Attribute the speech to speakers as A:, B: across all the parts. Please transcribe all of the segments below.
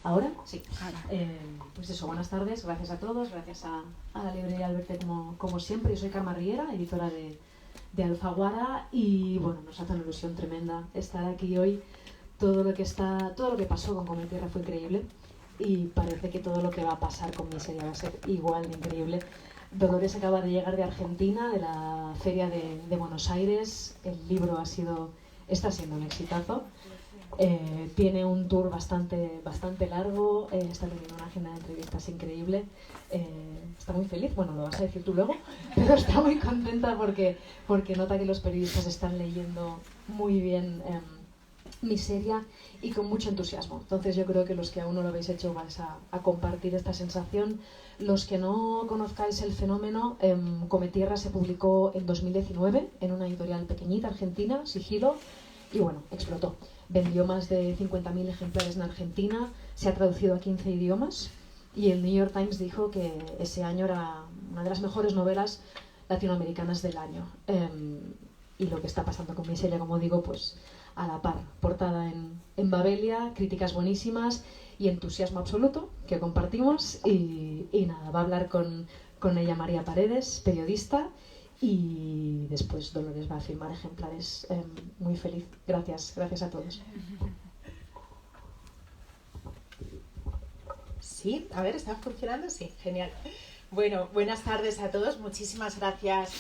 A: ¿Ahora? Sí. Pues eso, buenas tardes, gracias a todos, gracias a la librería Alberte como siempre. Yo soy Carme Riera, editora de Alfaguara, y bueno, nos hace una ilusión tremenda estar aquí hoy. Todo lo que pasó con Come Tierra fue increíble, y parece que todo lo que va a pasar con Miseria va a ser igual de increíble. Dolores acaba de llegar de Argentina, de la feria de Buenos Aires. El libro está siendo un exitazo. Tiene un tour bastante largo, está teniendo una agenda de entrevistas increíble. Está muy feliz, bueno, lo vas a decir tú luego, pero está muy contenta porque nota que los periodistas están leyendo muy bien Miseria y con mucho entusiasmo. Entonces yo creo que los que aún no lo habéis hecho vais a compartir esta sensación. Los que no conozcáis el fenómeno, Come Tierra se publicó en 2019 en una editorial pequeñita argentina, Sigilo, y bueno, explotó. Vendió más de 50.000 ejemplares en Argentina, se ha traducido a 15 idiomas, y el New York Times dijo que ese año era una de las mejores novelas latinoamericanas del año. Y lo que está pasando con Miseria, como digo, pues a la par. Portada en Babelia, críticas buenísimas y entusiasmo absoluto que compartimos. Y nada, va a hablar con ella María Paredes, periodista, y después Dolores va a firmar ejemplares. Muy feliz. Gracias a todos.
B: Sí, a ver, ¿está funcionando? Sí, genial. Bueno, buenas tardes a todos. Muchísimas gracias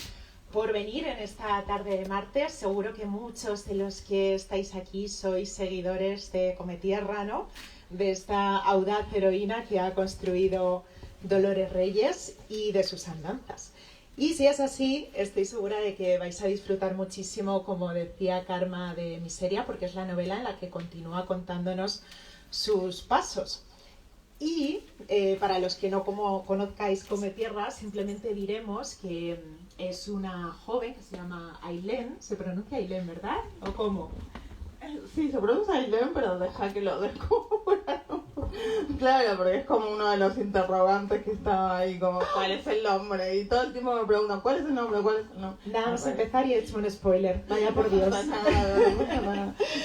B: por venir en esta tarde de martes. Seguro que muchos de los que estáis aquí sois seguidores de Come Tierra, ¿no? De esta audaz heroína que ha construido Dolores Reyes y de sus andanzas. Y si es así, estoy segura de que vais a disfrutar muchísimo, como decía Karma, de Miseria, porque es la novela en la que continúa contándonos sus pasos. Y para los que no conozcáis Come Tierra, simplemente diremos que es una joven que se llama Ailén. Se pronuncia Ailén, ¿verdad? ¿O cómo?
C: Sí, se pronuncia Ailén, pero deja que lo descubra. Claro, porque es como uno de los interrogantes que está ahí, como ¿cuál es el nombre? Y todo el tiempo me preguntan ¿cuál es el nombre? ¿Cuál es el nombre?
B: Nada, vamos a empezar y he hecho un spoiler. Vaya por Dios.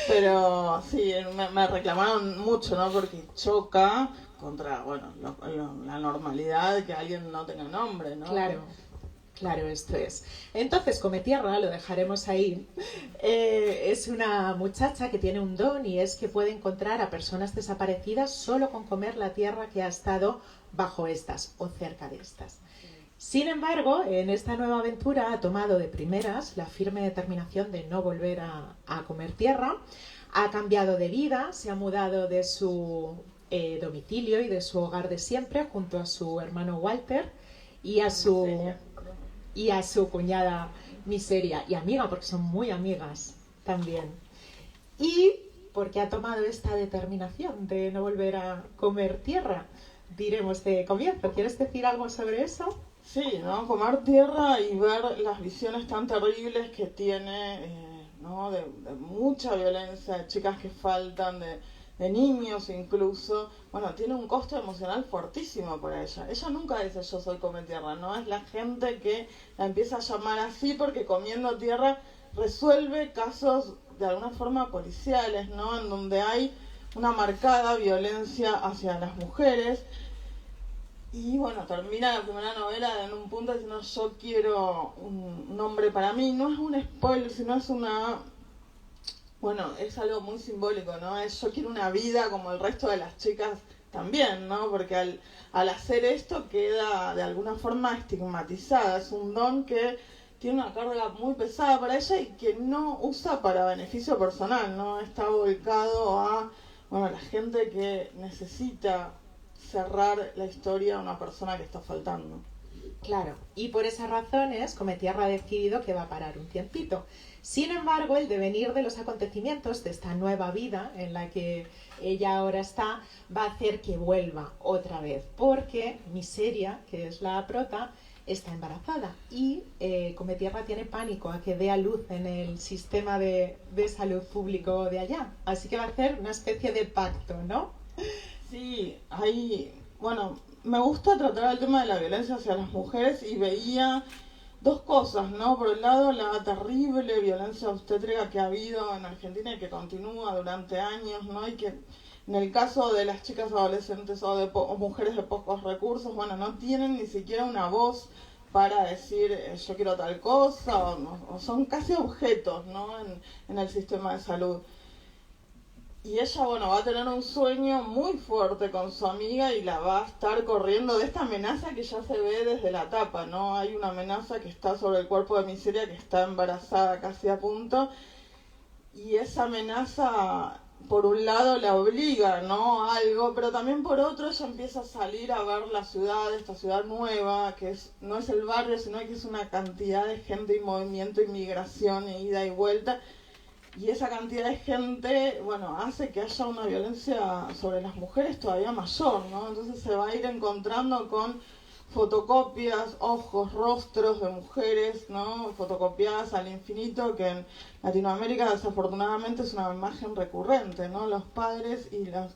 C: Pero sí, me reclamaron mucho, ¿no? Porque choca contra, bueno, la normalidad de que alguien no tenga nombre, ¿no?
B: Claro, esto es. Entonces, Come Tierra, lo dejaremos ahí, es una muchacha que tiene un don, y es que puede encontrar a personas desaparecidas solo con comer la tierra que ha estado bajo estas o cerca de estas. Sin embargo, en esta nueva aventura ha tomado de primeras la firme determinación de no volver a comer tierra. Ha cambiado de vida, se ha mudado de su domicilio y de su hogar de siempre junto a su hermano Walter y a su cuñada Miseria, y amiga, porque son muy amigas también. Y porque ha tomado esta determinación de no volver a comer tierra, diremos de comienzo. ¿Quieres decir algo sobre eso?
C: Sí, ¿no? Comer tierra y ver las visiones tan terribles que tiene, ¿no? De mucha violencia, de chicas que faltan, de niños incluso. Bueno, tiene un costo emocional fortísimo para ella. Ella nunca dice yo soy Come Tierra, ¿no? Es la gente que la empieza a llamar así porque comiendo tierra resuelve casos de alguna forma policiales, ¿no? En donde hay una marcada violencia hacia las mujeres. Y bueno, termina la primera novela en un punto diciendo yo quiero un hombre para mí. No es un spoiler, sino es una... Bueno, es algo muy simbólico, ¿no? Es yo quiero una vida como el resto de las chicas también, ¿no? Porque al hacer esto queda de alguna forma estigmatizada. Es un don que tiene una carga muy pesada para ella y que no usa para beneficio personal, ¿no? Está volcado a, bueno, la gente que necesita cerrar la historia a una persona que está faltando.
B: Claro, y por esas razones Come Tierra ha decidido que va a parar un tiempito. Sin embargo, el devenir de los acontecimientos de esta nueva vida en la que ella ahora está va a hacer que vuelva otra vez, porque Miseria, que es la prota, está embarazada y Come Tierra tiene pánico a que dé a luz en el sistema de salud público de allá. Así que va a hacer una especie de pacto, ¿no?
C: Sí, ahí, bueno, me gusta tratar el tema de la violencia hacia las mujeres y veía dos cosas, ¿no? Por un lado, la terrible violencia obstétrica que ha habido en Argentina y que continúa durante años, ¿no? Y que En el caso de las chicas adolescentes o mujeres de pocos recursos, bueno, no tienen ni siquiera una voz para decir yo quiero tal cosa, o son casi objetos, ¿no? en el sistema de salud. Y ella, bueno, va a tener un sueño muy fuerte con su amiga y la va a estar corriendo de esta amenaza que ya se ve desde la tapa, ¿no? Hay una amenaza que está sobre el cuerpo de Miseria, que está embarazada casi a punto, y esa amenaza, por un lado, la obliga, ¿no? A algo, pero también por otro ella empieza a salir a ver la ciudad, esta ciudad nueva, que no es el barrio, sino que es una cantidad de gente y movimiento y migración e ida y vuelta. Y esa cantidad de gente, bueno, hace que haya una violencia sobre las mujeres todavía mayor, ¿no? Entonces se va a ir encontrando con fotocopias, ojos, rostros de mujeres, ¿no? Fotocopiadas al infinito, que en Latinoamérica desafortunadamente es una imagen recurrente, ¿no? Los padres y los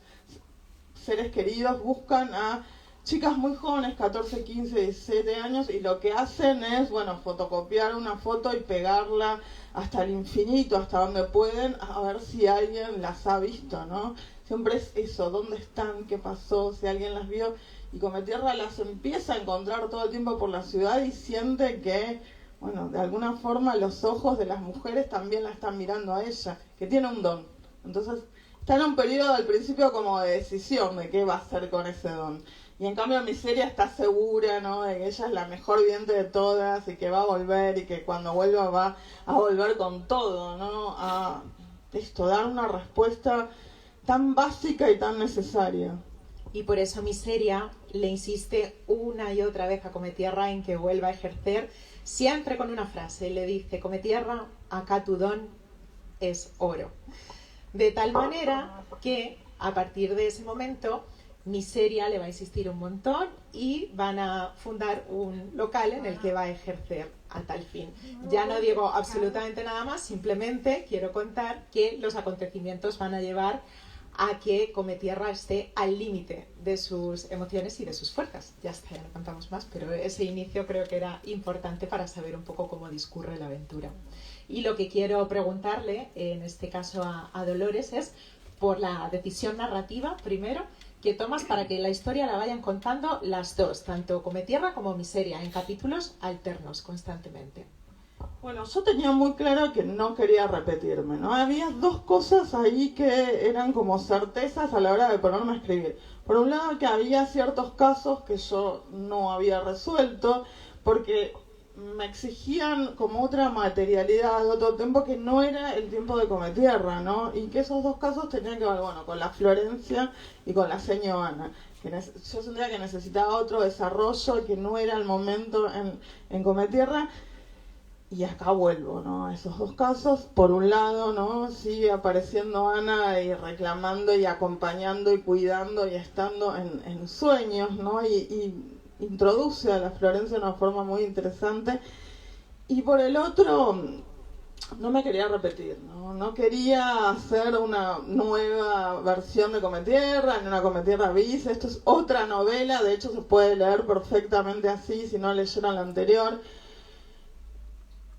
C: seres queridos buscan a chicas muy jóvenes, 14, 15, 17 años, y lo que hacen es, bueno, fotocopiar una foto y pegarla hasta el infinito, hasta donde pueden, a ver si alguien las ha visto, ¿no? Siempre es eso, ¿dónde están? ¿Qué pasó? Si alguien las vio. Y Cometierra las empieza a encontrar todo el tiempo por la ciudad y siente que, bueno, de alguna forma los ojos de las mujeres también la están mirando a ella, que tiene un don. Entonces, está en un periodo al principio como de decisión de qué va a hacer con ese don. Y en cambio Miseria está segura, ¿no? De que ella es la mejor vidente de todas y que va a volver y que cuando vuelva va a volver con todo, ¿no? A dar una respuesta tan básica y tan necesaria.
B: Y por eso Miseria le insiste una y otra vez a Cometierra en que vuelva a ejercer, siempre con una frase. Le dice: Cometierra, acá tu don es oro. De tal manera que a partir de ese momento Miseria le va a insistir un montón y van a fundar un local en el que va a ejercer a tal fin. Ya no digo absolutamente nada más, simplemente quiero contar que los acontecimientos van a llevar a que Cometierra esté al límite de sus emociones y de sus fuerzas. Ya está, ya no contamos más, pero ese inicio creo que era importante para saber un poco cómo discurre la aventura. Y lo que quiero preguntarle, en este caso a Dolores, es por la decisión narrativa, primero, que tomas para que la historia la vayan contando las dos, tanto Cometierra como Miseria, en capítulos alternos constantemente.
C: Bueno, yo tenía muy claro que no quería repetirme, ¿no? Había dos cosas ahí que eran como certezas a la hora de ponerme a escribir. Por un lado, que había ciertos casos que yo no había resuelto, porque me exigían como otra materialidad, otro tiempo que no era el tiempo de Cometierra, ¿no? Y que esos dos casos tenían que ver, bueno, con la Florencia y con la señora Ana. Yo sentía que necesitaba otro desarrollo, que no era el momento en Cometierra. Y acá vuelvo, ¿no? A esos dos casos. Por un lado, ¿no? Sigue apareciendo Ana y reclamando y acompañando y cuidando y estando en sueños, ¿no? Y introduce a la Florencia de una forma muy interesante. Y por el otro, no me quería repetir, ¿no? No quería hacer una nueva versión de Cometierra, ni una Cometierra bis. Esto es otra novela, de hecho se puede leer perfectamente así si no leyeron la anterior.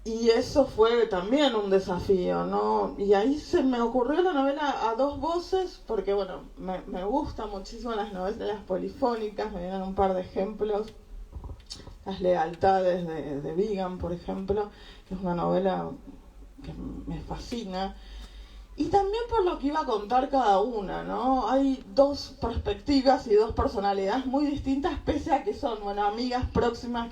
C: Y eso fue también un desafío, ¿no? Y ahí se me ocurrió la novela a dos voces, porque, bueno, me gustan muchísimo las novelas polifónicas, me vienen un par de ejemplos. Las lealtades de Vigan, por ejemplo, que es una novela que me fascina. Y también por lo que iba a contar cada una, ¿no? Hay dos perspectivas y dos personalidades muy distintas, pese a que son, bueno, amigas próximas,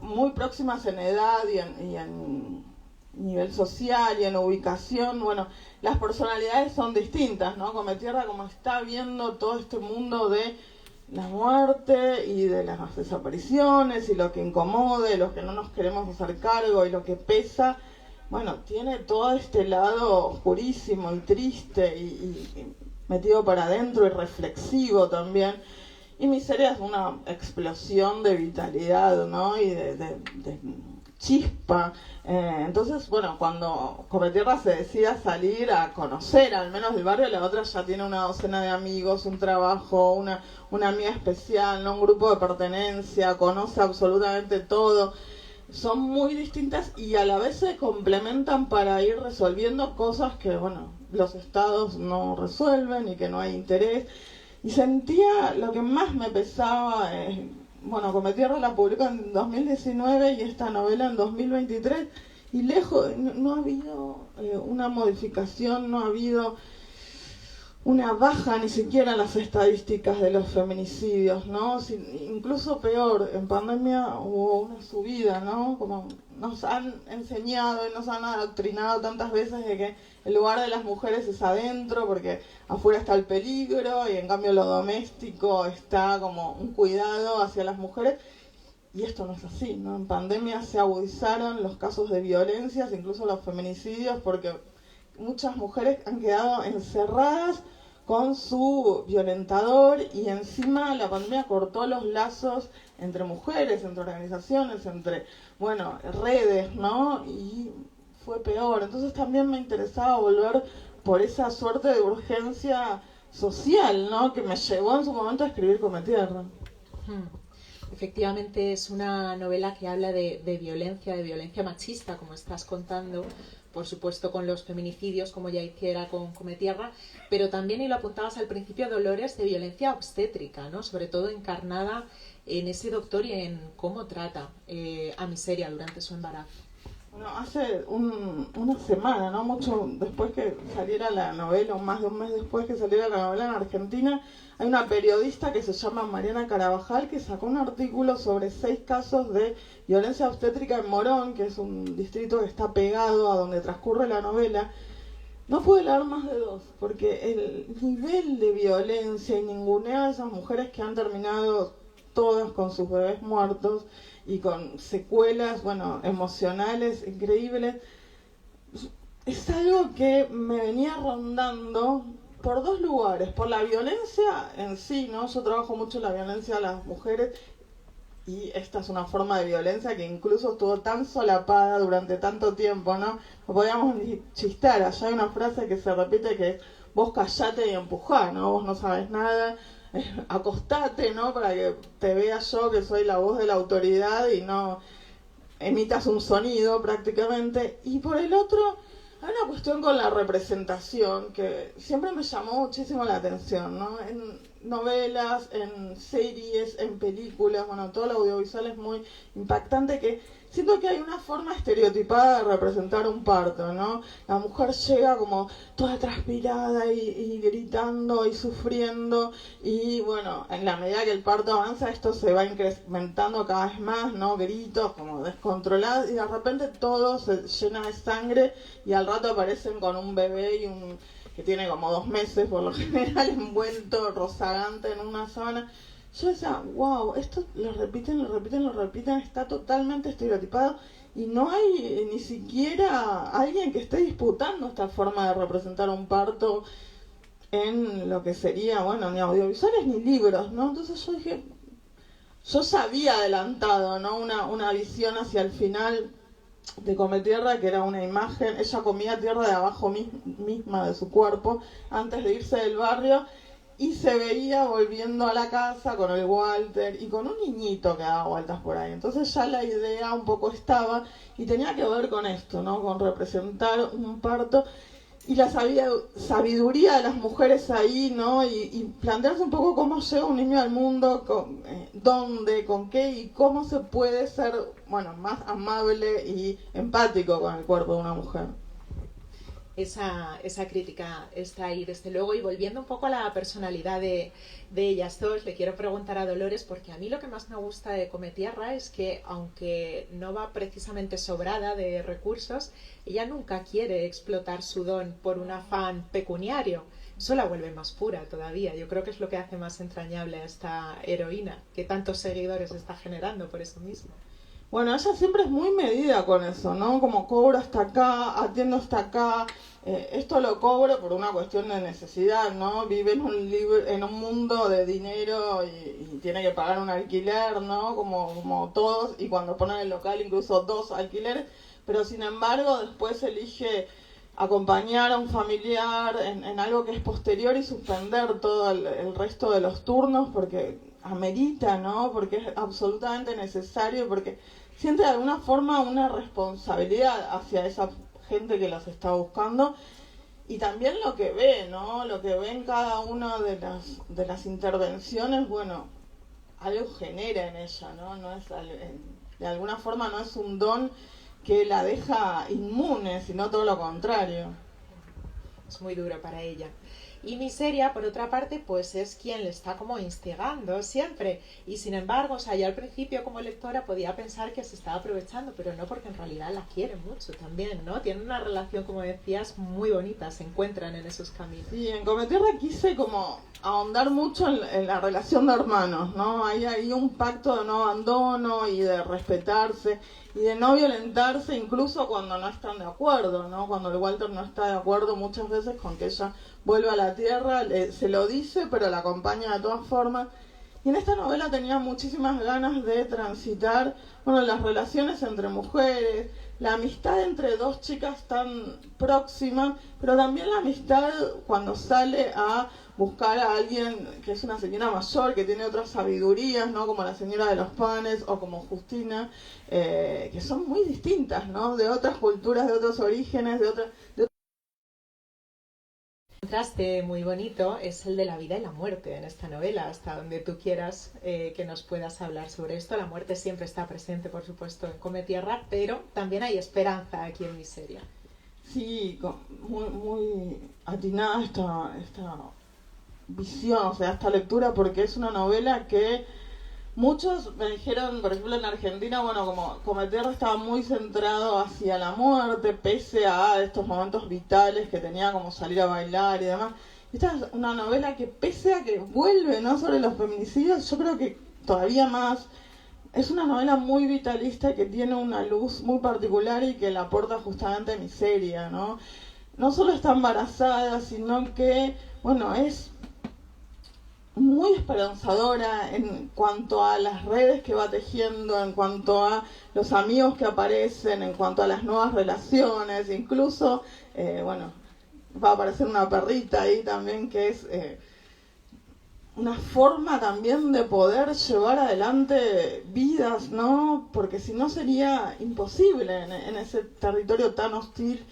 C: muy próximas en edad y en nivel social y en ubicación. Bueno, las personalidades son distintas, ¿no? Cometierra, como está viendo todo este mundo de la muerte y de las desapariciones y lo que incomoda y lo que no nos queremos hacer cargo y lo que pesa, bueno, tiene todo este lado oscurísimo y triste y metido para adentro y reflexivo también. Y Miseria es una explosión de vitalidad, ¿no? Y de chispa. Entonces, bueno, cuando Cometierra se decida salir a conocer al menos el barrio, la otra ya tiene una docena de amigos, un trabajo, una amiga especial, ¿no? Un grupo de pertenencia, conoce absolutamente todo. son muy distintas y a la vez se complementan para ir resolviendo cosas que, bueno, los estados no resuelven y que no hay interés. Y sentía, lo que más me pesaba, bueno, Cometierra la publicó en 2019 y esta novela en 2023, y lejos, no ha habido una modificación, no ha habido una baja ni siquiera en las estadísticas de los feminicidios, ¿no? Incluso peor, en pandemia hubo una subida, ¿no? Como nos han enseñado y nos han adoctrinado tantas veces de que el lugar de las mujeres es adentro, porque afuera está el peligro, y en cambio lo doméstico está como un cuidado hacia las mujeres, y esto no es así, ¿no? En pandemia se agudizaron los casos de violencias, incluso los feminicidios, porque muchas mujeres han quedado encerradas con su violentador, y encima la pandemia cortó los lazos entre mujeres, entre organizaciones, entre, bueno, redes, ¿no? Y fue peor. Entonces también me interesaba volver por esa suerte de urgencia social, ¿no? Que me llevó en su momento a escribir Cometierra.
B: Efectivamente es una novela que habla de violencia machista, como estás contando, por supuesto con los feminicidios, como ya hiciera con Cometierra, pero también, y lo apuntabas al principio, Dolores, de violencia obstétrica, ¿no? Sobre todo encarnada en ese doctor y en cómo trata a Miseria durante su embarazo.
C: Bueno, hace una semana, ¿no? Mucho después que saliera la novela, o más de un mes después que saliera la novela en Argentina, hay una periodista que se llama Mariana Carabajal que sacó un artículo sobre 6 casos de violencia obstétrica en Morón, que es un distrito que está pegado a donde transcurre la novela. No pude leer más de 2, porque el nivel de violencia y ningunea a esas mujeres que han terminado todas con sus bebés muertos y con secuelas, bueno, emocionales increíbles, es algo que me venía rondando por 2 lugares. Por la violencia en sí, ¿no? Yo trabajo mucho la violencia a las mujeres, y esta es una forma de violencia que incluso estuvo tan solapada durante tanto tiempo, ¿no? No podíamos ni chistar. Allá hay una frase que se repite que es: vos callate y empujá, ¿no? Vos no sabes nada, acostate, ¿no? Para que te vea yo, que soy la voz de la autoridad, y no emitas un sonido prácticamente. Y por el otro, hay una cuestión con la representación que siempre me llamó muchísimo la atención, ¿no? En novelas, en series, en películas, bueno, todo el audiovisual es muy impactante, que siento que hay una forma estereotipada de representar un parto, ¿no? La mujer llega como toda transpirada y gritando y sufriendo, y bueno, en la medida que el parto avanza, esto se va incrementando cada vez más, ¿no? Gritos como descontrolados, y de repente todo se llena de sangre, y al rato aparecen con un bebé que tiene como 2 meses, por lo general, envuelto, rozagante en una sábana. Yo decía, wow, esto lo repiten, está totalmente estereotipado, y no hay ni siquiera alguien que esté disputando esta forma de representar un parto en lo que sería, bueno, ni audiovisuales ni libros, ¿no? Entonces yo dije, yo ya había adelantado, ¿no? Una visión hacia el final de Cometierra, que era una imagen. Ella comía tierra de abajo misma de su cuerpo antes de irse del barrio, y se veía volviendo a la casa con el Walter y con un niñito que daba vueltas por ahí. Entonces ya la idea un poco estaba, y tenía que ver con esto, ¿no? Con representar un parto y la sabiduría de las mujeres ahí, ¿no? Y plantearse un poco cómo llega un niño al mundo, dónde, con qué, y cómo se puede ser, bueno, más amable y empático con el cuerpo de una mujer.
B: Esa crítica está ahí, desde luego. Y volviendo un poco a la personalidad de ellas dos, le quiero preguntar a Dolores, porque a mí lo que más me gusta de Cometierra es que, aunque no va precisamente sobrada de recursos, ella nunca quiere explotar su don por un afán pecuniario. Eso la vuelve más pura todavía. Yo creo que es lo que hace más entrañable a esta heroína, que tantos seguidores está generando por eso mismo.
C: Bueno, ella siempre es muy medida con eso, ¿no? Como cobro hasta acá, atiendo hasta acá, esto lo cobro por una cuestión de necesidad, ¿no? Vive en un mundo de dinero, y tiene que pagar un alquiler, ¿no? Como todos, y cuando ponen el local incluso 2 alquileres, pero sin embargo después elige acompañar a un familiar en algo que es posterior, y suspender todo el resto de los turnos porque amerita, ¿no? Porque es absolutamente necesario, porque siente de alguna forma una responsabilidad hacia esa gente que las está buscando. Y también lo que ve, ¿no? Lo que ve en cada una de las intervenciones, bueno, algo genera en ella, ¿no? No es, de alguna forma no es un don que la deja inmune, sino todo lo contrario.
B: Es muy duro para ella. Y Miseria, por otra parte, pues es quien le está como instigando siempre. Y sin embargo, o sea, yo al principio como lectora podía pensar que se estaba aprovechando, pero no, porque en realidad la quiere mucho también, ¿no? Tienen una relación, como decías, muy bonita, se encuentran en esos caminos.
C: Sí, en Cometierra quise como ahondar mucho en la relación de hermanos, ¿no? Hay un pacto de no abandono y de respetarse y de no violentarse incluso cuando no están de acuerdo, ¿no? Cuando el Walter no está de acuerdo muchas veces con que ella vuelva a la tierra, se lo dice, pero la acompaña de todas formas. Y en esta novela tenía muchísimas ganas de transitar, bueno, las relaciones entre mujeres, la amistad entre dos chicas tan próximas, pero también la amistad cuando sale a buscar a alguien que es una señora mayor, que tiene otras sabidurías, ¿no? Como la señora de los panes o como Justina, que son muy distintas, ¿no? De otras culturas, de otros orígenes, de
B: Un contraste muy bonito es el de la vida y la muerte en esta novela, hasta donde tú quieras que nos puedas hablar sobre esto. La muerte siempre está presente, por supuesto, en Cometierra, pero también hay esperanza aquí en Miseria.
C: Sí, muy atinada esta visión, o sea, esta lectura, porque es una novela que muchos me dijeron, por ejemplo en Argentina, bueno, como Cometierra estaba muy centrado hacia la muerte, pese a estos momentos vitales que tenía, como salir a bailar y demás. Esta es una novela que, pese a que vuelve, ¿no?, sobre los feminicidios, yo creo que todavía más, es una novela muy vitalista que tiene una luz muy particular y que la aporta justamente Miseria, ¿no? No solo está embarazada, sino que, bueno, es muy esperanzadora en cuanto a las redes que va tejiendo, en cuanto a los amigos que aparecen, en cuanto a las nuevas relaciones, incluso, bueno, va a aparecer una perrita ahí también que es una forma también de poder llevar adelante vidas, ¿no? Porque si no sería imposible en ese territorio tan hostil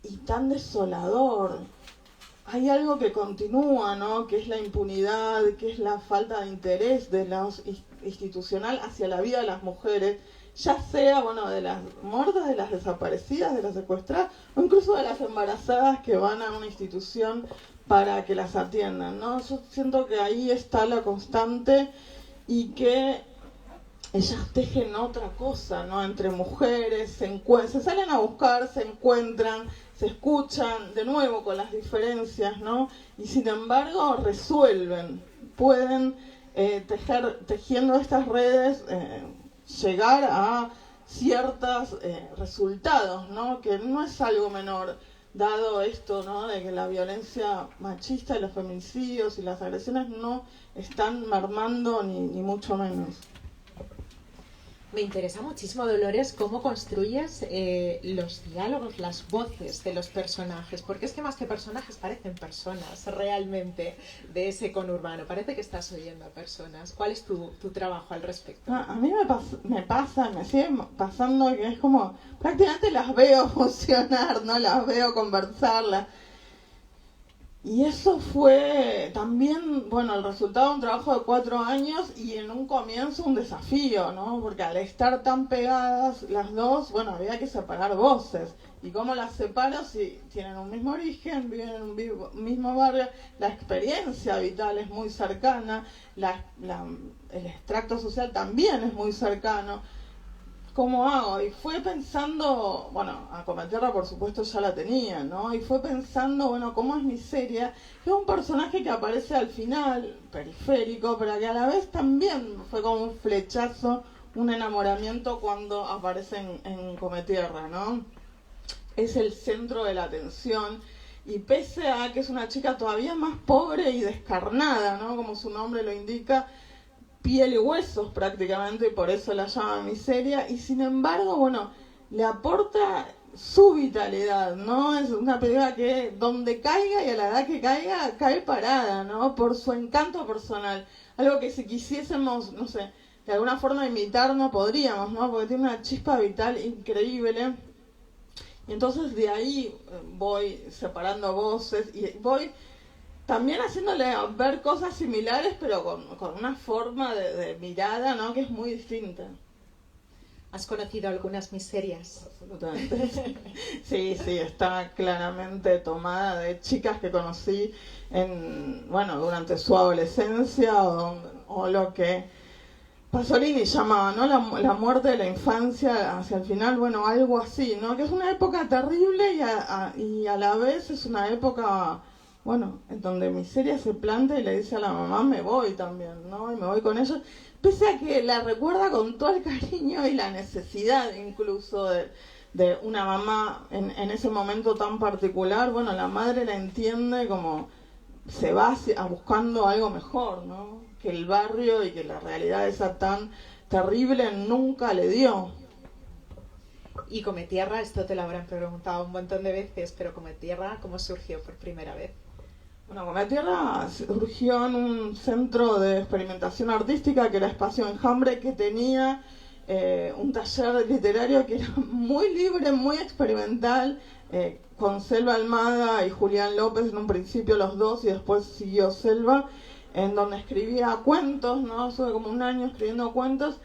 C: y tan desolador. Hay algo que continúa, ¿no? Que es la impunidad, que es la falta de interés de los institucional hacia la vida de las mujeres, ya sea, bueno, de las muertas, de las desaparecidas, de las secuestradas, o incluso de las embarazadas que van a una institución para que las atiendan, ¿no? Yo siento que ahí está la constante y que ellas tejen otra cosa, ¿no? Entre mujeres, se salen a buscar, se encuentran, se escuchan de nuevo con las diferencias, ¿no? Y sin embargo resuelven, pueden tejiendo estas redes, llegar a ciertos resultados, ¿no? Que no es algo menor, dado esto, ¿no? De que la violencia machista y los feminicidios y las agresiones no están mermando ni mucho menos.
B: Me interesa muchísimo, Dolores, cómo construyes los diálogos, las voces de los personajes, porque es que más que personajes parecen personas realmente de ese conurbano, parece que estás oyendo a personas. ¿Cuál es tu trabajo al respecto?
C: A mí me sigue pasando que es como, prácticamente las veo funcionar, ¿no? Las veo conversarlas. Y eso fue también, bueno, el resultado de un trabajo de 4 años y en un comienzo un desafío, ¿no? Porque al estar tan pegadas las dos, bueno, había que separar voces. ¿Y cómo las separo si tienen un mismo origen, viven en un mismo barrio? La experiencia vital es muy cercana, el extracto social también es muy cercano. ¿Cómo hago? Y fue pensando, bueno, a Cometierra por supuesto ya la tenía, ¿no? Y fue pensando, bueno, ¿cómo es Miseria? Que es un personaje que aparece al final, periférico, pero que a la vez también fue como un flechazo, un enamoramiento cuando aparece en Cometierra, ¿no? Es el centro de la atención y pese a que es una chica todavía más pobre y descarnada, ¿no? Como su nombre lo indica, piel y huesos prácticamente, y por eso la llama Miseria, y sin embargo, bueno, le aporta su vitalidad, ¿no? Es una película que donde caiga y a la edad que caiga, cae parada, ¿no? Por su encanto personal. Algo que si quisiésemos, no sé, de alguna forma imitar no podríamos, ¿no? Porque tiene una chispa vital increíble. Y entonces de ahí voy separando voces y voy también haciéndole ver cosas similares, pero con una forma de mirada, ¿no? Que es muy distinta.
B: ¿Has conocido algunas miserias?
C: Absolutamente. Sí, está claramente tomada de chicas que conocí durante su adolescencia o lo que Pasolini llamaba, ¿no? La muerte de la infancia hacia el final, bueno, algo así, ¿no? Que es una época terrible y a la vez es una época, bueno, en donde Miseria se planta y le dice a la mamá, me voy también, ¿no? Y me voy con ellos, pese a que la recuerda con todo el cariño y la necesidad incluso de una mamá en ese momento tan particular. Bueno, la madre la entiende como se va buscando algo mejor, ¿no? Que el barrio y que la realidad esa tan terrible nunca le dio.
B: Y Cometierra, esto te lo habrán preguntado un montón de veces, pero Cometierra, ¿cómo surgió por primera vez?
C: Bueno, Cometierra surgió en un centro de experimentación artística que era Espacio Enjambre, que tenía un taller literario que era muy libre, muy experimental, con Selva Almada y Julián López en un principio los dos y después siguió Selva, en donde escribía cuentos, ¿no? Estuve como un año escribiendo cuentos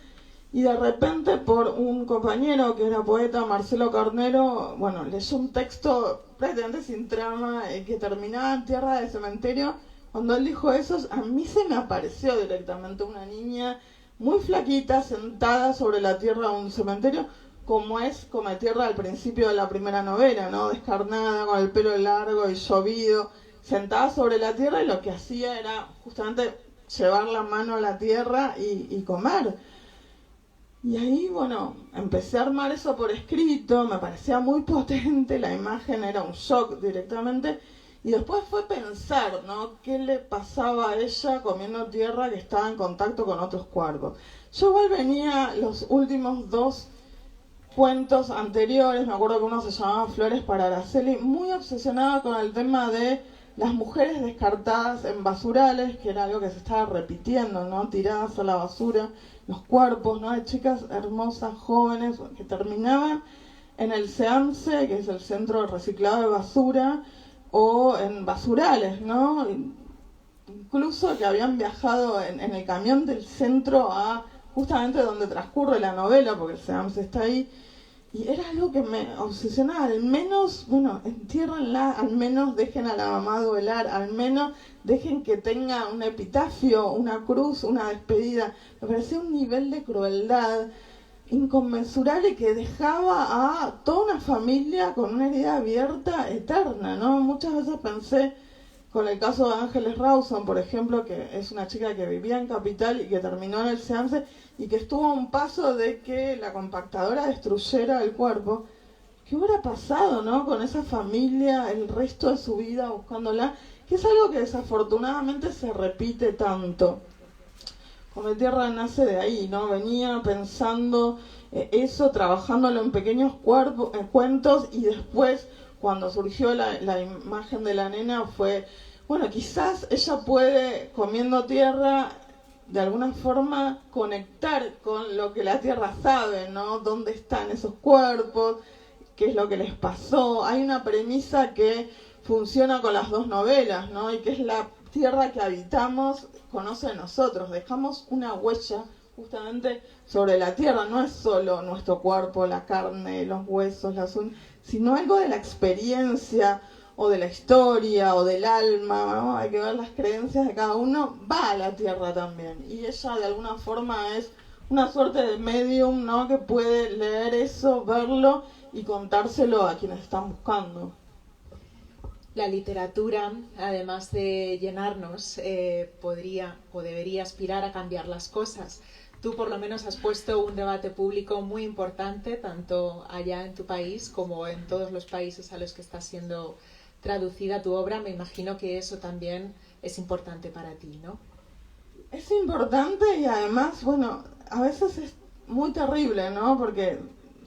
C: y de repente por un compañero que era poeta, Marcelo Carnero, bueno, leyó un texto prácticamente sin trama que terminaba en Tierra de Cementerio. Cuando él dijo eso, a mí se me apareció directamente una niña muy flaquita sentada sobre la tierra de un cementerio, como es Cometierra al principio de la primera novela, ¿no? Descarnada, con el pelo largo y llovido, sentada sobre la tierra, y lo que hacía era justamente llevar la mano a la tierra y comer. Y ahí, bueno, empecé a armar eso por escrito, me parecía muy potente, la imagen era un shock directamente, y después fue pensar, ¿no? ¿Qué le pasaba a ella comiendo tierra que estaba en contacto con otros cuerpos? Yo igual venía los últimos 2 cuentos anteriores, me acuerdo que uno se llamaba Flores para Araceli, muy obsesionada con el tema de las mujeres descartadas en basurales, que era algo que se estaba repitiendo, ¿no? Tiradas a la basura, los cuerpos, ¿no? De chicas hermosas, jóvenes, que terminaban en el SEAMSE, que es el Centro de Reciclado de Basura, o en basurales, ¿no? Incluso que habían viajado en el camión del centro a justamente donde transcurre la novela, porque el SEAMSE está ahí, y era algo que me obsesionaba. Al menos, bueno, entiérrenla, al menos dejen a la mamá duelar, al menos dejen que tenga un epitafio, una cruz, una despedida. Me parecía un nivel de crueldad inconmensurable que dejaba a toda una familia con una herida abierta eterna, ¿no? Muchas veces pensé con el caso de Ángeles Rawson, por ejemplo, que es una chica que vivía en Capital y que terminó en el SEAMSE y que estuvo a un paso de que la compactadora destruyera el cuerpo. ¿Qué hubiera pasado, no? Con esa familia el resto de su vida buscándola, que es algo que desafortunadamente se repite tanto. Cometierra nace de ahí, ¿no? Venía pensando eso, trabajándolo en pequeños cuentos, y después, cuando surgió la imagen de la nena, fue, bueno, quizás ella puede, comiendo tierra, de alguna forma conectar con lo que la tierra sabe, ¿no? ¿Dónde están esos cuerpos? ¿Qué es lo que les pasó? Hay una premisa que funciona con las 2 novelas, ¿no? Y que es la tierra que habitamos conoce nosotros, dejamos una huella justamente sobre la tierra, no es solo nuestro cuerpo, la carne, los huesos, las uñas, sino algo de la experiencia o de la historia o del alma, ¿no? Hay que ver las creencias de cada uno, va a la tierra también, y ella de alguna forma es una suerte de medium, ¿no? Que puede leer eso, verlo y contárselo a quienes están buscando.
B: La literatura, además de llenarnos, podría o debería aspirar a cambiar las cosas. Tú por lo menos has puesto un debate público muy importante, tanto allá en tu país como en todos los países a los que está siendo traducida tu obra. Me imagino que eso también es importante para ti, ¿no?
C: Es importante y además, bueno, a veces es muy terrible, ¿no? Porque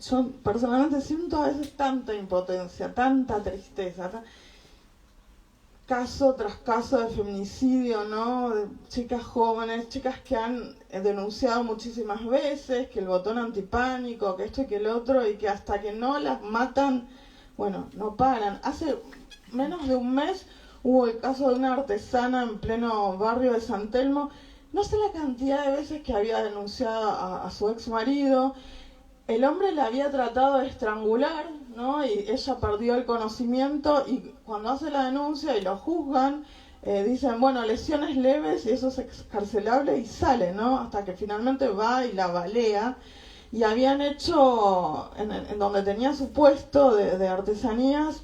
C: yo personalmente siento a veces tanta impotencia, tanta tristeza, caso tras caso de feminicidio, ¿no? De chicas jóvenes, chicas que han denunciado muchísimas veces, que el botón antipánico, que esto y que el otro, y que hasta que no las matan, bueno, no paran. Hace menos de un mes hubo el caso de una artesana en pleno barrio de San Telmo. No sé la cantidad de veces que había denunciado a su ex marido. El hombre la había tratado de estrangular, ¿no? Y ella perdió el conocimiento, y cuando hace la denuncia y lo juzgan, dicen, bueno, lesiones leves y eso es excarcelable, y sale, ¿no? Hasta que finalmente va y la balea. Y habían hecho, en donde tenía su puesto de artesanías,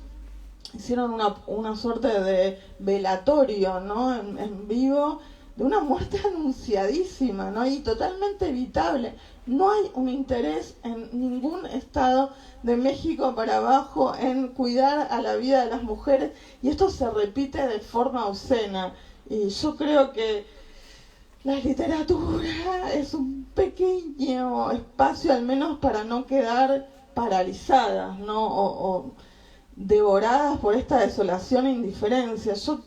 C: hicieron una suerte de velatorio, ¿no? En vivo, de una muerte anunciadísima, ¿no? Y totalmente evitable. No hay un interés en ningún estado de México para abajo en cuidar a la vida de las mujeres, y esto se repite de forma obscena. Y yo creo que la literatura es un pequeño espacio, al menos para no quedar paralizadas, ¿no? O devoradas por esta desolación e indiferencia. Yo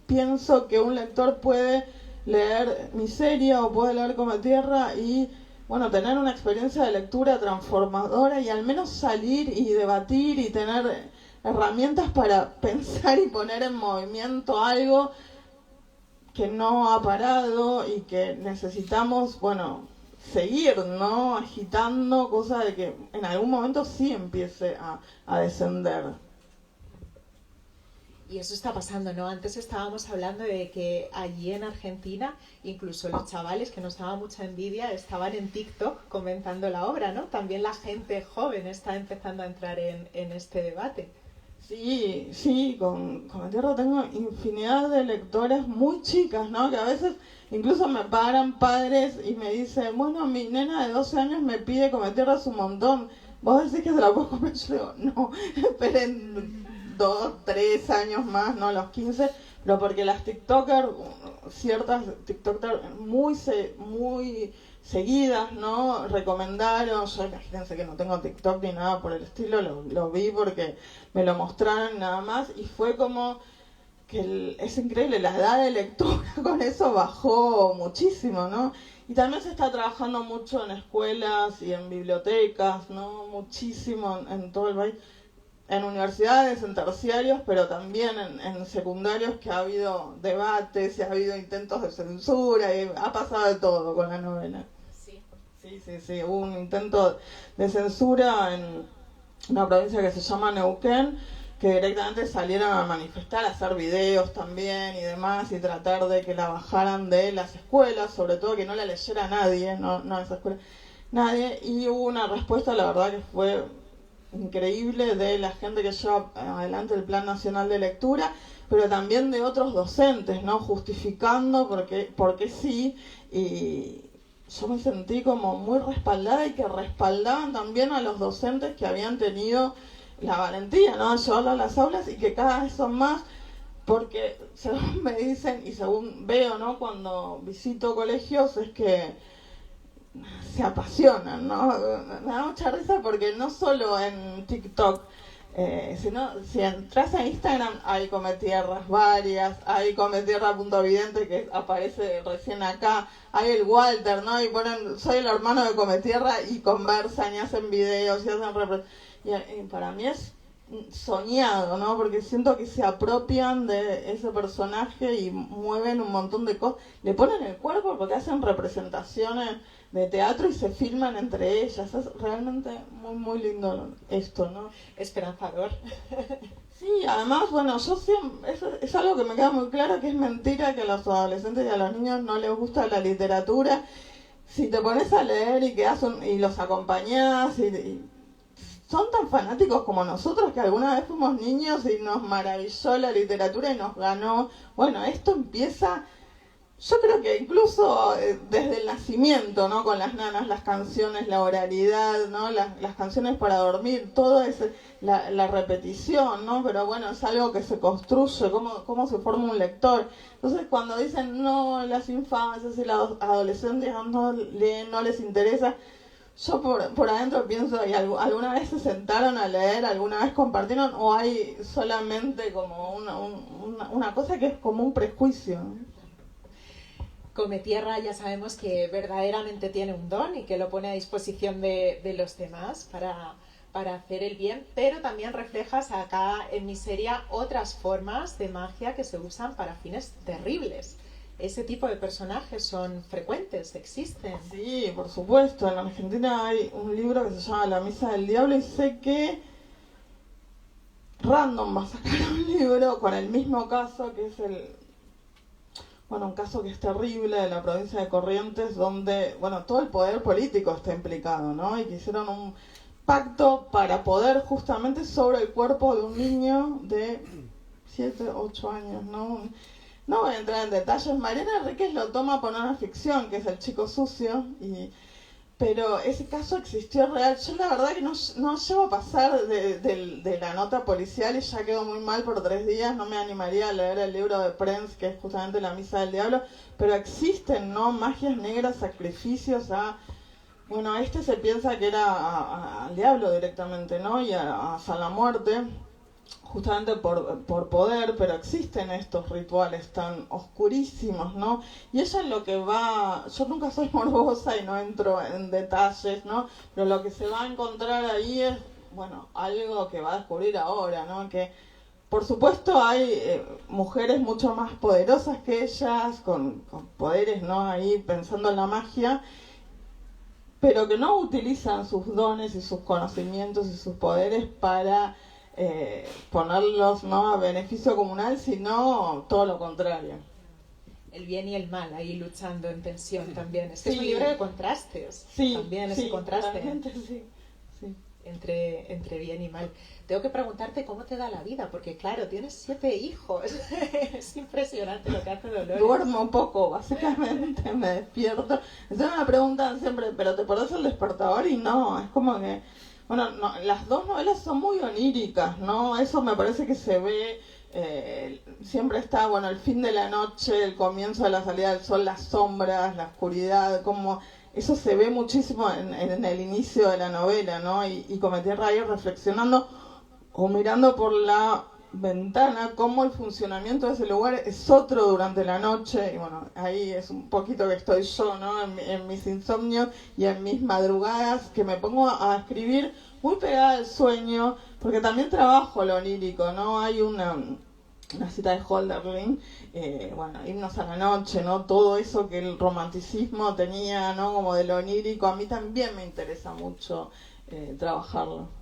C: pienso que un lector puede leer Miseria o puede leer Cometierra y, bueno, tener una experiencia de lectura transformadora, y al menos salir y debatir y tener herramientas para pensar y poner en movimiento algo que no ha parado y que necesitamos, bueno, seguir, ¿no? Agitando, cosa de que en algún momento sí empiece a descender.
B: Y eso está pasando, ¿no? Antes estábamos hablando de que allí en Argentina, incluso los chavales, que nos daba mucha envidia, estaban en TikTok comentando la obra, ¿no? También la gente joven está empezando a entrar en este debate.
C: Sí, con Tierra tengo infinidad de lectoras muy chicas, ¿no? Que a veces incluso me paran padres y me dicen, bueno, mi nena de 12 años me pide Cometierra un montón. ¿Vos decís que se la puedo comer? Yo digo, no, esperen 2, 3 años más, no los 15, pero porque las TikTokers, ciertas TikTokers muy seguidas, ¿no? Recomendaron, yo imagínense que no tengo TikTok ni nada por el estilo, lo vi porque me lo mostraron nada más, y fue como que es increíble, la edad de lectura con eso bajó muchísimo, ¿no? Y también se está trabajando mucho en escuelas y en bibliotecas, ¿no? Muchísimo en todo el país. En universidades, en terciarios, pero también en secundarios, que ha habido debates y ha habido intentos de censura, y ha pasado de todo con la novela.
B: Sí.
C: Sí, hubo un intento de censura en una provincia que se llama Neuquén, que directamente salieron a manifestar, a hacer videos también y demás, y tratar de que la bajaran de las escuelas, sobre todo que no la leyera nadie, no en esa escuela, nadie, y hubo una respuesta, la verdad que fue increíble, de la gente que lleva adelante el Plan Nacional de Lectura, pero también de otros docentes, ¿no? Justificando porque sí, y yo me sentí como muy respaldada, y que respaldaban también a los docentes que habían tenido la valentía, ¿no? De llevarlo a las aulas, y que cada vez son más, porque según me dicen y según veo, ¿no? Cuando visito colegios, es que se apasionan, ¿no? Me da mucha risa porque no solo en TikTok, sino si entras a Instagram hay Cometierras varias, hay Cometierra.vidente que aparece recién acá, hay el Walter, ¿no? Y ponen, soy el hermano de Cometierra, y conversan y hacen videos y hacen y para mí es soñado, ¿no? Porque siento que se apropian de ese personaje y mueven un montón de cosas, le ponen el cuerpo porque hacen representaciones de teatro y se filman entre ellas. Es realmente muy, muy lindo esto, ¿no?
B: Esperanzador.
C: Sí, además, bueno, yo siempre, es algo que me queda muy claro, que es mentira que a los adolescentes y a los niños no les gusta la literatura. Si te pones a leer y los acompañás, y son tan fanáticos como nosotros, que alguna vez fuimos niños y nos maravilló la literatura y nos ganó. Bueno, esto empieza, yo creo que incluso desde el nacimiento, ¿no? Con las nanas, las canciones, la oralidad, ¿no? Las canciones para dormir, todo es la repetición, ¿no? Pero bueno, es algo que se construye, cómo se forma un lector. Entonces, cuando dicen, no, las infancias y los adolescentes no leen, no les interesa, yo por adentro pienso, ¿y alguna vez se sentaron a leer, alguna vez compartieron, o hay solamente como una cosa que es como un prejuicio, ¿no?
B: Cometierra ya sabemos que verdaderamente tiene un don y que lo pone a disposición de los demás para hacer el bien, pero también reflejas acá en Miseria otras formas de magia que se usan para fines terribles. Ese tipo de personajes son frecuentes, existen.
C: Sí, por supuesto. En Argentina hay un libro que se llama La Misa del Diablo y sé que Random va a sacar un libro con el mismo caso, que es un caso que es terrible de la provincia de Corrientes, donde, todo el poder político está implicado, ¿no? Y que hicieron un pacto para poder justamente sobre el cuerpo de un niño de 7, 8 años, ¿no? No voy a entrar en detalles. Mariana Enríquez lo toma por una ficción, que es El chico sucio, pero ese caso existió real. Yo la verdad que no llego a pasar de la nota policial y ya quedo muy mal por 3 días. No me animaría a leer el libro de Prenz, que es justamente La Misa del Diablo, pero existen, ¿no? Magias negras, sacrificios este se piensa que era al diablo directamente, ¿no? Y hasta la muerte, justamente por poder, pero existen estos rituales tan oscurísimos, ¿no? Y ella es lo que yo nunca soy morbosa y no entro en detalles, ¿no? Pero lo que se va a encontrar ahí es, algo que va a descubrir ahora, ¿no? Que por supuesto hay mujeres mucho más poderosas que ellas, con poderes, ¿no? Ahí pensando en la magia, pero que no utilizan sus dones y sus conocimientos y sus poderes para ponerlos, ¿no?, a beneficio comunal, sino todo lo contrario.
B: El bien y el mal ahí luchando en tensión también. Es que es un libro de contrastes.
C: Sí,
B: también ese contraste
C: sí.
B: entre bien y mal. Tengo que preguntarte cómo te da la vida, porque claro, tienes 7 hijos. Es impresionante lo que hace Dolores.
C: Duermo poco, básicamente, me despierto. Entonces me preguntan siempre, ¿pero te pones el despertador? Y no, es como que... las 2 novelas son muy oníricas, ¿no? Eso me parece que se ve... siempre está, el fin de la noche, el comienzo de la salida del sol, las sombras, la oscuridad, como... Eso se ve muchísimo en el inicio de la novela, ¿no? Y Cometierra ahí reflexionando o mirando por la ventana cómo el funcionamiento de ese lugar es otro durante la noche. Y ahí es un poquito que estoy yo, ¿no? En mis insomnios y en mis madrugadas, que me pongo a escribir muy pegada al sueño, porque también trabajo lo onírico, ¿no? Hay una cita de Hölderlin, Himnos a la noche, ¿no? Todo eso que el romanticismo tenía, ¿no? Como de lo onírico, a mí también me interesa mucho trabajarlo.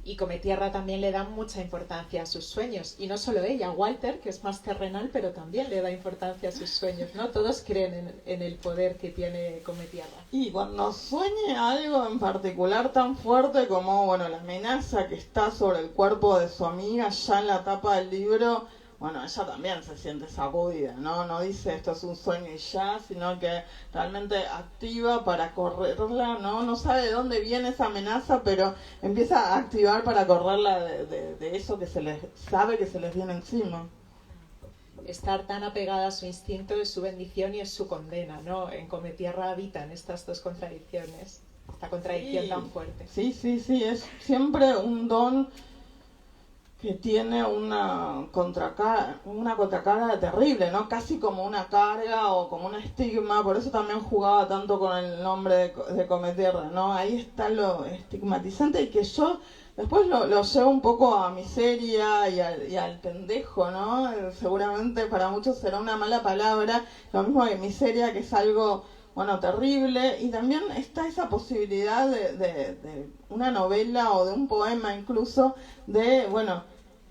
B: Y Cometierra también le da mucha importancia a sus sueños. Y no solo ella, Walter, que es más terrenal, pero también le da importancia a sus sueños, ¿no? Todos creen en el poder que tiene Cometierra.
C: Y cuando sueñe algo en particular tan fuerte como, la amenaza que está sobre el cuerpo de su amiga ya en la tapa del libro... ella también se siente sacudida, ¿no? No dice esto es un sueño y ya, sino que realmente activa para correrla, ¿no? No sabe de dónde viene esa amenaza, pero empieza a activar para correrla de eso que sabe que se les viene encima.
B: Estar tan apegada a su instinto es su bendición y es su condena, ¿no? En Cometierra habitan estas 2 contradicciones, esta contradicción tan fuerte.
C: Sí, es siempre un don que tiene una contracara terrible, ¿no? Casi como una carga o como un estigma, por eso también jugaba tanto con el nombre de Cometierra, ¿no? Ahí está lo estigmatizante y que yo después lo llevo un poco a Miseria y al pendejo, ¿no? Seguramente para muchos será una mala palabra, lo mismo que Miseria, que es algo... terrible, y también está esa posibilidad de una novela o de un poema incluso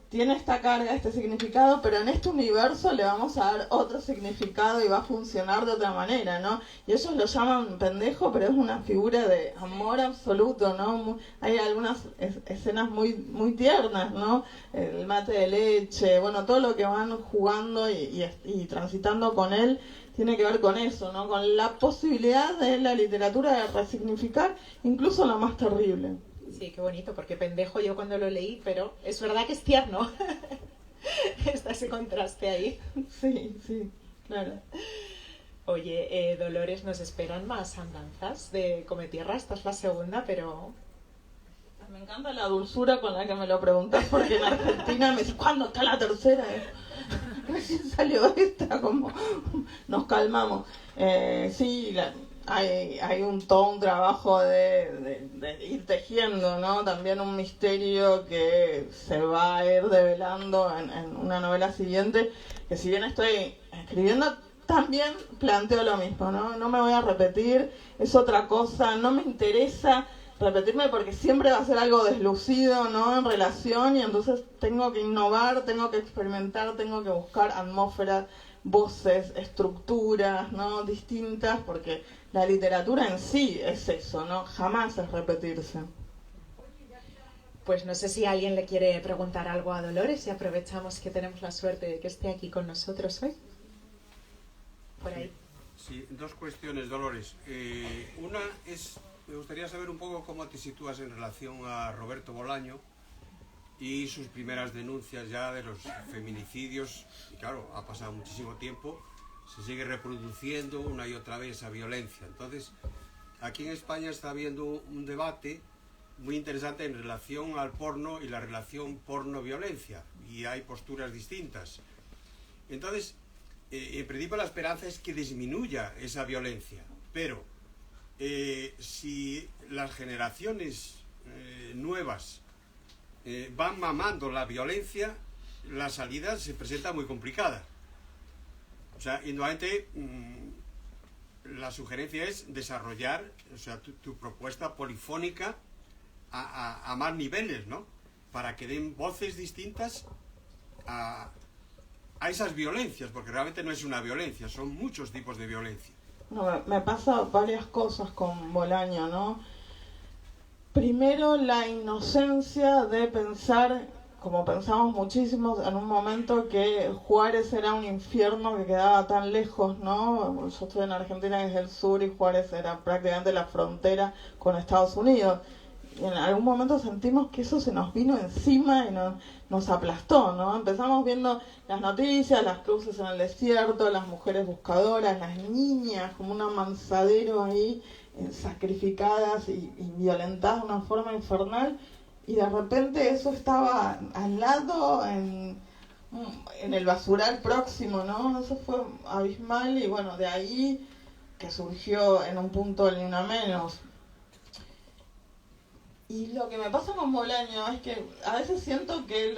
C: tiene esta carga, este significado, pero en este universo le vamos a dar otro significado y va a funcionar de otra manera, ¿no? Y ellos lo llaman pendejo, pero es una figura de amor absoluto, ¿no? Hay algunas escenas muy, muy tiernas, ¿no? El mate de leche, todo lo que van jugando y transitando con él, tiene que ver con eso, ¿no? Con la posibilidad de la literatura de resignificar incluso lo más terrible.
B: Sí, qué bonito, porque pendejo yo cuando lo leí, pero es verdad que es tierno. Está ese contraste ahí.
C: Sí, claro.
B: Oye, Dolores, nos esperan más andanzas de Cometierra. Esta es la segunda, pero...
C: Me encanta la dulzura con la que me lo preguntas, porque en Argentina me dice, ¿cuándo está la tercera? Recién salió esta, como nos calmamos. Sí, hay todo un trabajo de ir tejiendo, ¿no? También un misterio que se va a ir develando en una novela siguiente, que si bien estoy escribiendo, también planteo lo mismo, ¿no? No me voy a repetir, es otra cosa, no me interesa repetirme porque siempre va a ser algo deslucido, ¿no? En relación, y entonces tengo que innovar, tengo que experimentar, tengo que buscar atmósferas, voces, estructuras, ¿no? Distintas, porque la literatura en sí es eso, ¿no? Jamás es repetirse.
B: Pues no sé si alguien le quiere preguntar algo a Dolores y aprovechamos que tenemos la suerte de que esté aquí con nosotros hoy. Por ahí.
D: Sí, dos cuestiones, Dolores. Una es, me gustaría saber un poco cómo te sitúas en relación a Roberto Bolaño y sus primeras denuncias ya de los feminicidios. Y claro, ha pasado muchísimo tiempo, se sigue reproduciendo una y otra vez esa violencia. Entonces, aquí en España está habiendo un debate muy interesante en relación al porno y la relación porno-violencia, y hay posturas distintas. Entonces, en principio la esperanza es que disminuya esa violencia, pero si las generaciones nuevas van mamando la violencia, la salida se presenta muy complicada. O sea, indudablemente la sugerencia es desarrollar, o sea, tu propuesta polifónica a más niveles, ¿no? Para que den voces distintas a esas violencias, porque realmente no es una violencia, son muchos tipos de violencia.
C: No, me pasa varias cosas con Bolaño, ¿no? Primero, la inocencia de pensar, como pensamos muchísimos en un momento, que Juárez era un infierno que quedaba tan lejos, ¿no? Yo estoy en Argentina desde el sur y Juárez era prácticamente la frontera con Estados Unidos. Y en algún momento sentimos que eso se nos vino encima y nos aplastó, ¿no? Empezamos viendo las noticias, las cruces en el desierto, las mujeres buscadoras, las niñas, como un amansadero ahí, sacrificadas y violentadas de una forma infernal, y de repente eso estaba al lado en el basural próximo, ¿no? Eso fue abismal, y bueno, de ahí que surgió en un punto el Ni Una Menos. Y lo que me pasa con Bolaño es que a veces siento que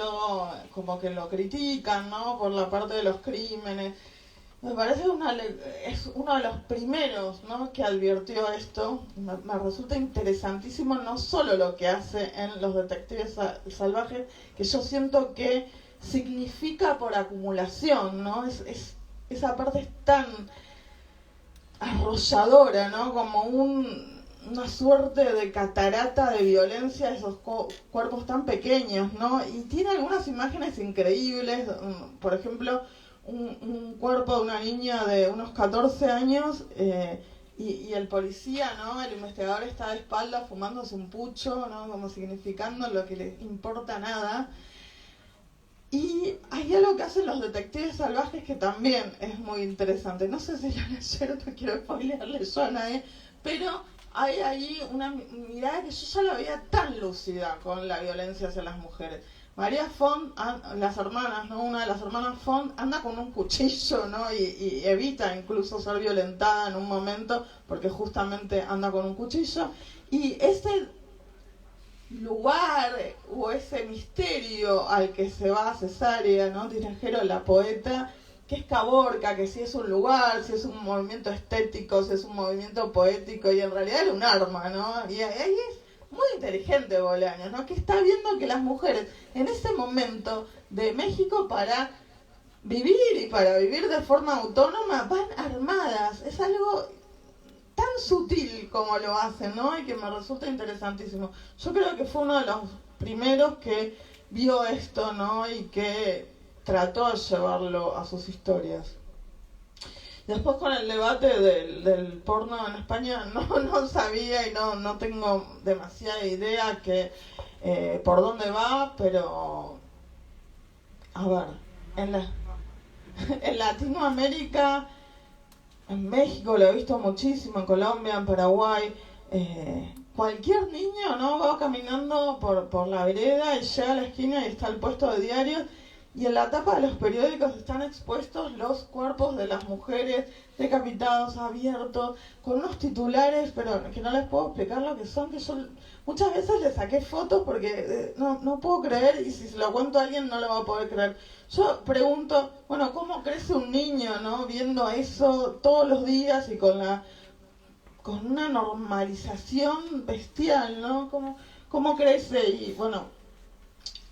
C: como que lo critican, ¿no? Por la parte de los crímenes. Me parece es uno de los primeros, ¿no? Que advirtió esto. Me resulta interesantísimo no solo lo que hace en Los Detectives Salvajes, que yo siento que significa por acumulación, ¿no? Esa parte es tan arrolladora, ¿no? Como una suerte de catarata de violencia, esos cuerpos tan pequeños, ¿no? Y tiene algunas imágenes increíbles, por ejemplo, un cuerpo de una niña de unos 14 años y el policía, ¿no? El investigador está de espalda fumándose un pucho, ¿no? Como significando lo que le importa nada. Y hay algo que hacen Los Detectives Salvajes que también es muy interesante. No sé si lo leyeron, no quiero spoilearle yo a nadie, pero hay ahí una mirada que yo ya la veía tan lúcida con la violencia hacia las mujeres. María Font, las hermanas, ¿no? Una de las hermanas Font anda con un cuchillo, ¿no? Y evita incluso ser violentada en un momento porque justamente anda con un cuchillo. Y ese lugar o ese misterio al que se va Cesárea, ¿no? Tinajero, la poeta, que es Caborca, que si es un lugar, si es un movimiento estético, si es un movimiento poético, y en realidad era un arma, ¿no? Y ahí es muy inteligente Bolaño, ¿no? Que está viendo que las mujeres en ese momento de México, para vivir y para vivir de forma autónoma, van armadas. Es algo tan sutil como lo hacen, ¿no? Y que me resulta interesantísimo. Yo creo que fue uno de los primeros que vio esto, ¿no? Y que trató de llevarlo a sus historias. Después, con el debate del porno en España, no sabía y no tengo demasiada idea por dónde va, pero a ver, en Latinoamérica en México lo he visto muchísimo, en Colombia, en Paraguay. Cualquier niño, ¿no?, va caminando por la vereda y llega a la esquina y está el puesto de diarios, y en la tapa de los periódicos están expuestos los cuerpos de las mujeres decapitados, abiertos, con unos titulares, pero que no les puedo explicar lo que son, que yo muchas veces les saqué fotos porque no puedo creer, y si se lo cuento a alguien no lo va a poder creer. Yo pregunto, bueno, ¿cómo crece un niño, no, viendo eso todos los días y con una normalización bestial, ¿no? ¿Cómo crece? Y bueno,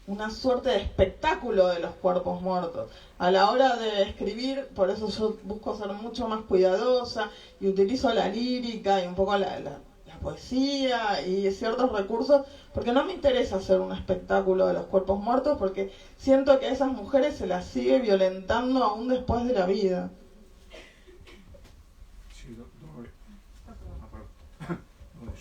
C: una suerte de espectáculo de los cuerpos muertos. A la hora de escribir, por eso yo busco ser mucho más cuidadosa y utilizo la lírica y un poco la poesía y ciertos recursos, porque no me interesa hacer un espectáculo de los cuerpos muertos, porque siento que a esas mujeres se las sigue violentando aún después de la vida.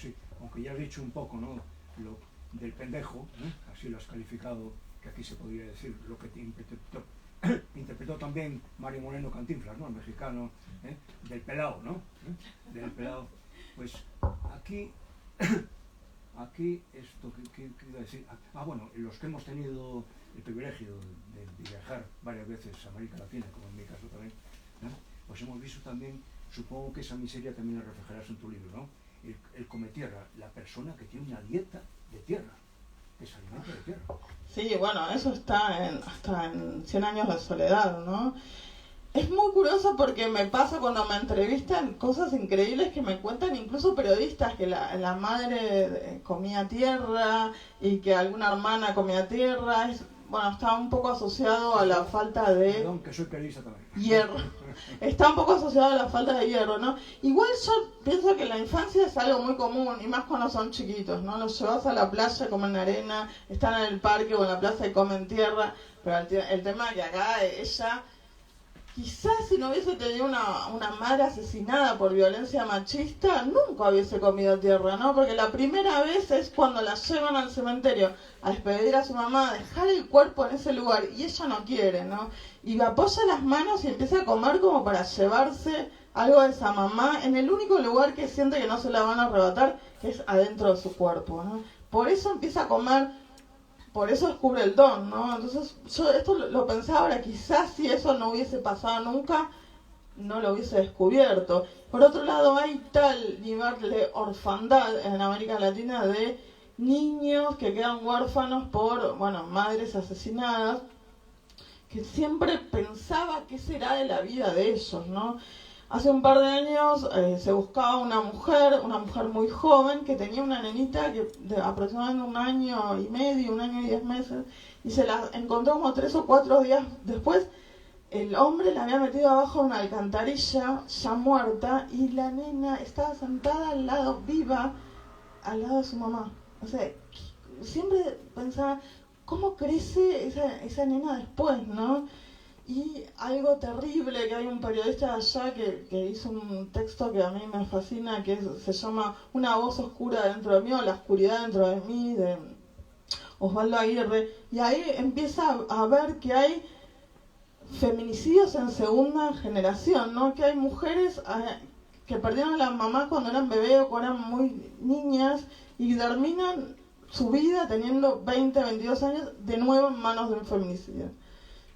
E: Sí, aunque ya has dicho un poco, ¿no?, lo del pendejo, así lo has calificado, que aquí se podría decir, lo que te interpretó también Mario Moreno Cantinflas, ¿no?, el mexicano, del pelao, ¿no? Del pelao. Pues aquí esto, ¿qué iba a decir? Bueno, los que hemos tenido el privilegio de viajar varias veces a América Latina, como en mi caso también, pues hemos visto también, supongo que esa miseria también la reflejarás en tu libro, ¿no? El come tierra, la persona que tiene una dieta de tierra, que se alimenta de tierra.
C: Sí, bueno, eso está hasta en 100 años de soledad, ¿no? Es muy curioso porque me pasa cuando me entrevistan cosas increíbles que me cuentan incluso periodistas, que la madre comía tierra y que alguna hermana comía tierra. Bueno, está un poco asociado a la falta de...
E: Perdón, que soy periodista también.
C: Hierro. Está un poco asociado a la falta de hierro, ¿no? Igual yo pienso que la infancia es algo muy común, y más cuando son chiquitos, ¿no? Los llevas a la playa, comen arena, están en el parque o en la plaza y comen tierra, pero el tema es que acá ella... Quizás si no hubiese tenido una madre asesinada por violencia machista, nunca hubiese comido tierra, ¿no? Porque la primera vez es cuando la llevan al cementerio a despedir a su mamá, a dejar el cuerpo en ese lugar, y ella no quiere, ¿no? Y apoya las manos y empieza a comer como para llevarse algo de esa mamá en el único lugar que siente que no se la van a arrebatar, que es adentro de su cuerpo, ¿no? Por eso empieza a comer... Por eso descubre el don, ¿no? Entonces, yo esto lo pensaba ahora, quizás si eso no hubiese pasado nunca, no lo hubiese descubierto. Por otro lado, hay tal nivel de orfandad en América Latina de niños que quedan huérfanos por, bueno, madres asesinadas, que siempre pensaba qué será de la vida de ellos, ¿no? Hace un par de años se buscaba una mujer muy joven, que tenía una nenita de aproximadamente 1 año y medio, 1 año y 10 meses, y se la encontró como 3 o 4 días después. El hombre la había metido abajo de una alcantarilla, ya muerta, y la nena estaba sentada al lado, viva, al lado de su mamá. O sea, siempre pensaba, ¿cómo crece esa nena después, no? Y algo terrible, que hay un periodista allá que hizo un texto que a mí me fascina, que se llama Una voz oscura dentro de mí, o La oscuridad dentro de mí, de Osvaldo Aguirre, y ahí empieza a ver que hay feminicidios en segunda generación, ¿no? Que hay mujeres que perdieron a la mamá cuando eran bebés o cuando eran muy niñas y terminan su vida teniendo 20, 22 años de nuevo en manos de un feminicidio,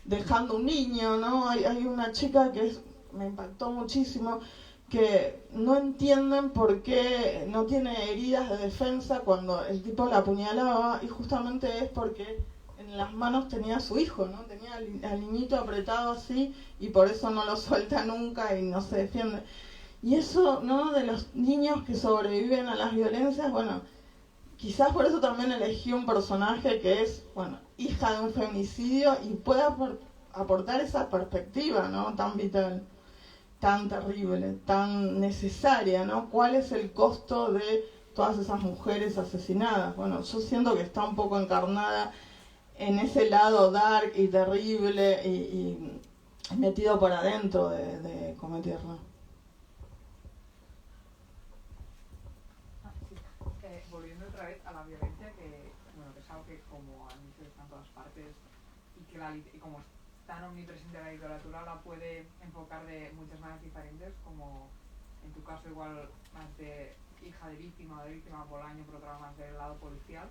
C: dejando un niño, ¿no? Hay una chica que me impactó muchísimo, que no entienden por qué no tiene heridas de defensa cuando el tipo la apuñalaba, y justamente es porque en las manos tenía a su hijo, ¿no? Tenía al niñito apretado así, y por eso no lo suelta nunca y no se defiende. Y eso, ¿no?, de los niños que sobreviven a las violencias, bueno, quizás por eso también elegí un personaje que es, bueno, hija de un feminicidio, y pueda aportar esa perspectiva, ¿no?, tan vital, tan terrible, tan necesaria, ¿no? ¿Cuál es el costo de todas esas mujeres asesinadas? Bueno, yo siento que está un poco encarnada en ese lado dark y terrible y metido por adentro de Come Tierra.
F: Volviendo otra vez a la violencia, que bueno, que es algo que, como han dicho, está en todas partes, y que y como tan omnipresente la literatura la puede enfocar de muchas maneras diferentes, como en tu caso igual más de hija de víctima o de víctima Bolaño, por otro lado más del lado policial.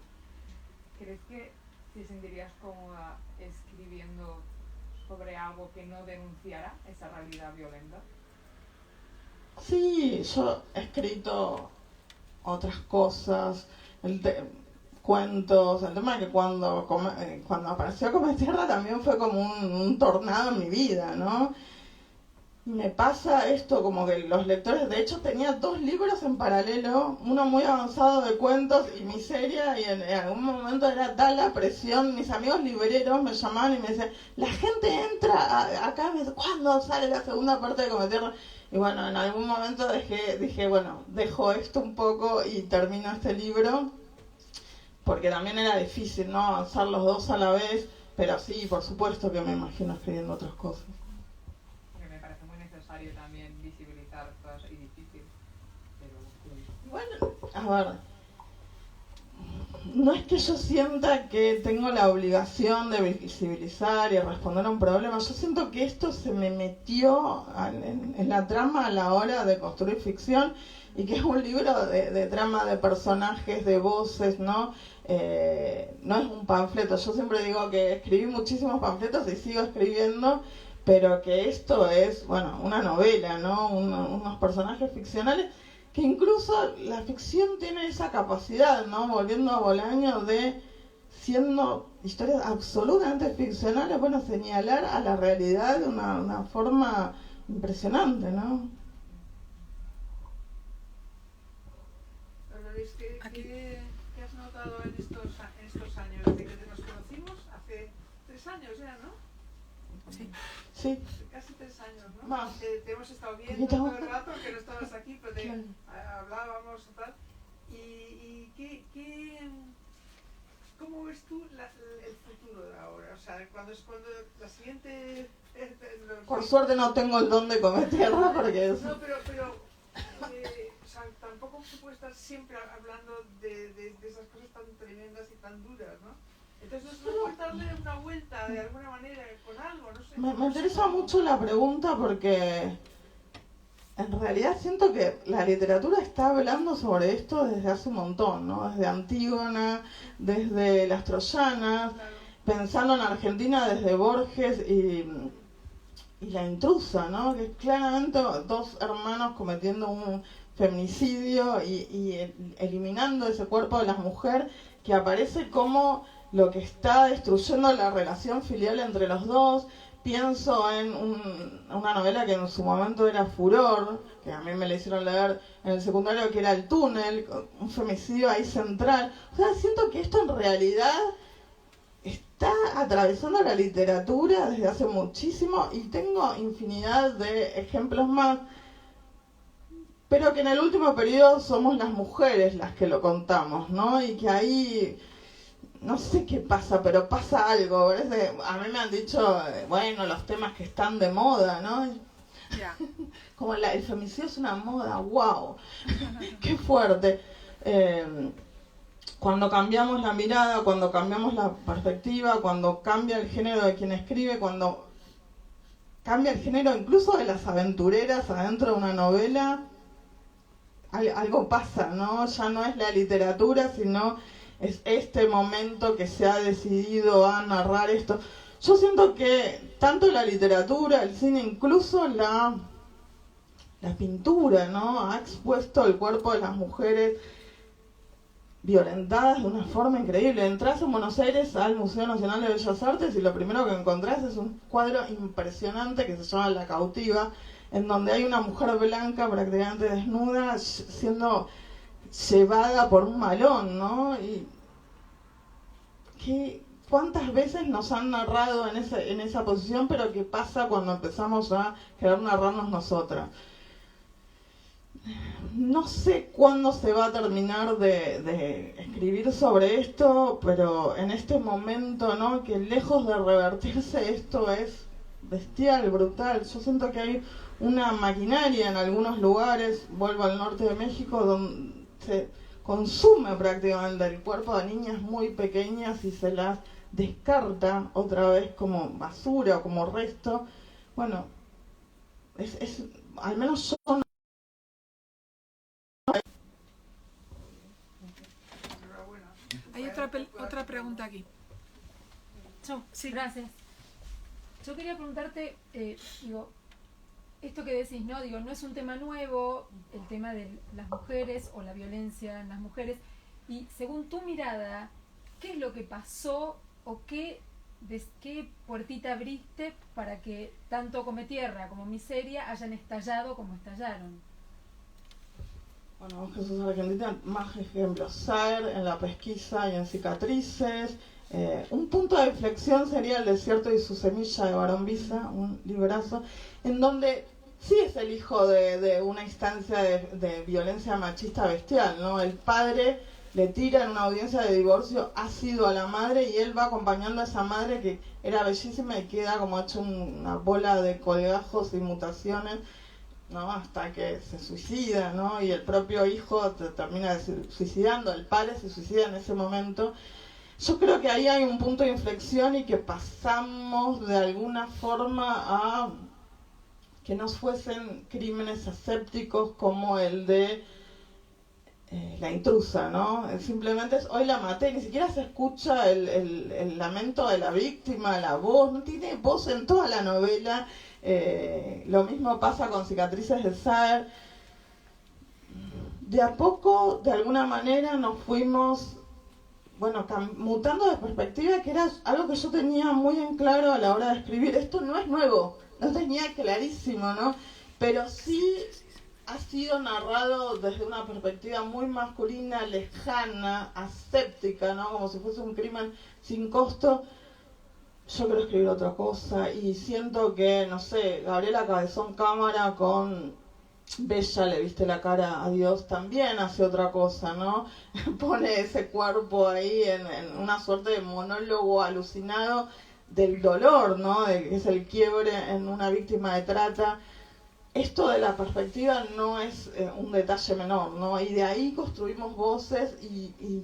F: ¿Crees que te sentirías cómoda escribiendo sobre algo que no denunciara esa realidad violenta?
C: Sí, yo he escrito otras cosas, cuentos. El tema es que cuando apareció Come Tierra también fue como un tornado en mi vida, ¿no? Y me pasa esto, como que los lectores, de hecho tenía 2 libros en paralelo, uno muy avanzado de cuentos y miseria, y en algún momento era tal la presión, mis amigos libreros me llamaban y me decían, la gente entra acá, me dice, ¿cuándo sale la segunda parte de Come Tierra? Y bueno, en algún momento dije, bueno, dejo esto un poco y termino este libro, porque también era difícil, ¿no? Avanzar los 2 a la vez, pero sí, por supuesto que me imagino escribiendo otras cosas.
F: Me parece muy necesario también visibilizar todo eso, y difícil, pero...
C: Bueno, a ver, no es que yo sienta que tengo la obligación de visibilizar y responder a un problema, yo siento que esto se me metió en la trama a la hora de construir ficción, y que es un libro de trama, de personajes, de voces, ¿no? No es un panfleto. Yo siempre digo que escribí muchísimos panfletos y sigo escribiendo, pero que esto es, bueno, una novela, ¿no? Unos personajes ficcionales, que incluso la ficción tiene esa capacidad, ¿no? Volviendo a Bolaño, de, siendo historias absolutamente ficcionales, bueno, señalar a la realidad de una forma impresionante, ¿no?
F: ¿Qué has notado en estos años? Desde que nos conocimos, hace 3 años ya, ¿no?
C: Sí.
F: Casi 3 años, ¿no?
C: Más.
F: Te hemos estado viendo todo el rato, que no estabas aquí, pero
C: Claro.
F: hablábamos y tal. ¿Y cómo ves tú el futuro de ahora? O sea, cuando la siguiente...
C: Por suerte no tengo el don de Come Tierra, porque es...
F: No, pero o sea, tampoco se puede estar siempre hablando de esas cosas tan tremendas y tan duras, ¿no? Entonces, ¿no puedes darle una vuelta de alguna manera con algo? No sé.
C: Me interesa mucho la pregunta, porque en realidad siento que la literatura está hablando sobre esto desde hace un montón, ¿no? Desde Antígona, desde Las Troyanas,
F: Claro.
C: Pensando en Argentina desde Borges y La Intrusa, ¿no? Que es claramente 2 hermanos cometiendo un feminicidio y eliminando ese cuerpo de la mujer, que aparece como lo que está destruyendo la relación filial entre los dos. Pienso en una novela que en su momento era furor, que a mí me la hicieron leer en el secundario, que era El Túnel, un femicidio ahí central. O sea, siento que esto en realidad está atravesando la literatura desde hace muchísimo, y tengo infinidad de ejemplos más, pero que en el último periodo somos las mujeres las que lo contamos, ¿no? Y que ahí, no sé qué pasa, pero pasa algo. A mí me han dicho, bueno, los temas que están de moda, ¿no?
F: Ya.
C: Como el femicidio es una moda, wow, qué fuerte. Cuando cambiamos la mirada, cuando cambiamos la perspectiva, cuando cambia el género de quien escribe, cuando cambia el género incluso de las aventureras adentro de una novela, algo pasa, ¿no? Ya no es la literatura, sino es este momento que se ha decidido a narrar esto. Yo siento que tanto la literatura, el cine, incluso la pintura, ¿no? Ha expuesto el cuerpo de las mujeres violentadas de una forma increíble. Entrás en Buenos Aires al Museo Nacional de Bellas Artes y lo primero que encontrás es un cuadro impresionante que se llama La Cautiva, en donde hay una mujer blanca prácticamente desnuda siendo llevada por un malón, ¿no? Y ¿cuántas veces nos han narrado en esa posición, pero qué pasa cuando empezamos a querer narrarnos nosotras? No sé cuándo se va a terminar de escribir sobre esto, pero en este momento, ¿no? Que lejos de revertirse, esto es bestial, brutal. Yo siento que hay una maquinaria en algunos lugares, vuelvo al norte de México, donde se consume prácticamente el cuerpo de niñas muy pequeñas y se las descarta otra vez como basura o como resto, bueno, al menos yo.
G: Hay otra pregunta aquí.
H: Sí. Gracias. Yo quería preguntarte, digo, esto que decís, ¿no? Digo, no es un tema nuevo, el tema de las mujeres o la violencia en las mujeres. Y según tu mirada, ¿qué es lo que pasó o qué puertita abriste para que tanto Cometierra como Miseria hayan estallado como estallaron?
C: Bueno, Jesús Argentina, más ejemplos. SAER en la pesquisa y en cicatrices. Un punto de inflexión sería El desierto y su semilla de Barón Visa, un librazo, en donde sí es el hijo de una instancia de violencia machista bestial, ¿no? El padre le tira en una audiencia de divorcio ácido a la madre y él va acompañando a esa madre que era bellísima y queda como hecho una bola de colgajos y mutaciones, ¿no? Hasta que se suicida, ¿no? Y el propio hijo termina suicidando, el padre se suicida en ese momento. Yo creo que ahí hay un punto de inflexión y que pasamos de alguna forma a que no fuesen crímenes asépticos como el de la intrusa, ¿no? Simplemente es hoy la maté, ni siquiera se escucha el lamento de la víctima, la voz, no tiene voz en toda la novela. Lo mismo pasa con Cicatrices de SAER. De a poco, de alguna manera, nos fuimos, bueno, mutando de perspectiva, que era algo que yo tenía muy en claro a la hora de escribir. Esto no es nuevo, no tenía clarísimo, ¿no? Pero sí ha sido narrado desde una perspectiva muy masculina, lejana, aséptica, ¿no? Como si fuese un crimen sin costo. Yo quiero escribir otra cosa y siento que, no sé, Gabriela Cabezón Cámara con Bella le viste la cara a Dios también hace otra cosa, ¿no? Pone ese cuerpo ahí en una suerte de monólogo alucinado del dolor, ¿no? De que es el quiebre en una víctima de trata. Esto de la perspectiva no es un detalle menor, ¿no? Y de ahí construimos voces y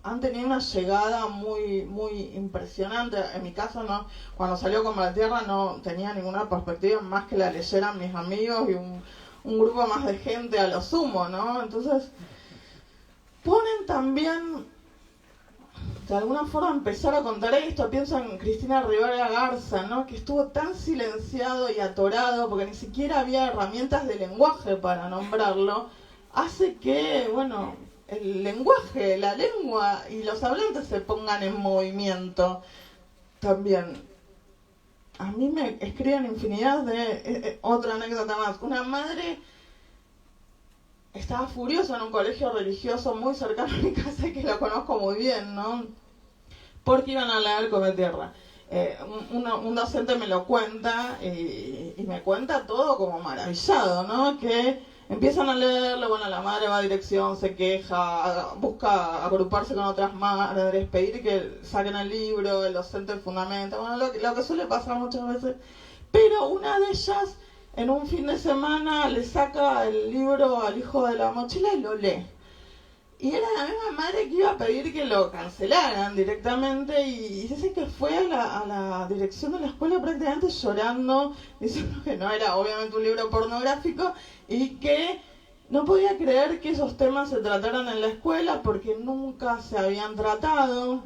C: han tenido una llegada muy muy impresionante. En mi caso, no, cuando salió Cometierra no tenía ninguna perspectiva más que la leyeran mis amigos y un grupo más de gente a lo sumo, ¿no? Entonces ponen también de alguna forma empezar a contar esto. Pienso en Cristina Rivera Garza, ¿no? Que estuvo tan silenciado y atorado porque ni siquiera había herramientas de lenguaje para nombrarlo. Hace que, bueno, el lenguaje, la lengua y los hablantes se pongan en movimiento también. A mí me escriben infinidad de... otra anécdota más. Una madre estaba furiosa en un colegio religioso muy cercano a mi casa y que lo conozco muy bien, ¿no? Porque iban a leer Cometierra. Un docente me lo cuenta y me cuenta todo como maravillado, ¿no? Que empiezan a leerlo, bueno, la madre va a dirección, se queja, busca agruparse con otras madres, pedir que saquen el libro, el docente fundamenta, bueno, lo que suele pasar muchas veces. Pero una de ellas, en un fin de semana, le saca el libro al hijo de la mochila y lo lee. Y era la misma madre que iba a pedir que lo cancelaran directamente y dice que fue a la dirección de la escuela prácticamente llorando, diciendo que no era obviamente un libro pornográfico y que no podía creer que esos temas se trataran en la escuela porque nunca se habían tratado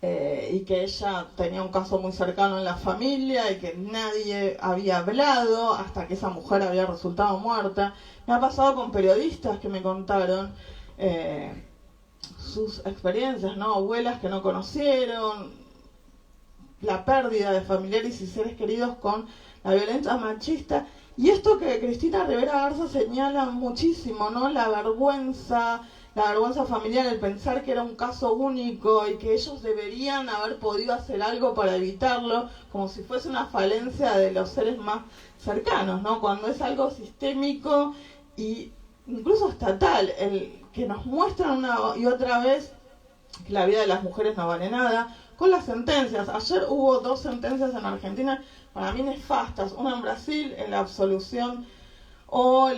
C: y que ella tenía un caso muy cercano en la familia y que nadie había hablado hasta que esa mujer había resultado muerta. Me ha pasado con periodistas que me contaron sus experiencias, ¿no? Abuelas que no conocieron, la pérdida de familiares y seres queridos con la violencia machista. Y esto que Cristina Rivera Garza señala muchísimo, ¿no? La vergüenza familiar, el pensar que era un caso único y que ellos deberían haber podido hacer algo para evitarlo, como si fuese una falencia de los seres más cercanos, ¿no? Cuando es algo sistémico y incluso estatal, el que nos muestran una y otra vez que la vida de las mujeres no vale nada, con las sentencias. Ayer hubo 2 sentencias en Argentina para mí nefastas, una en Brasil en la absolución o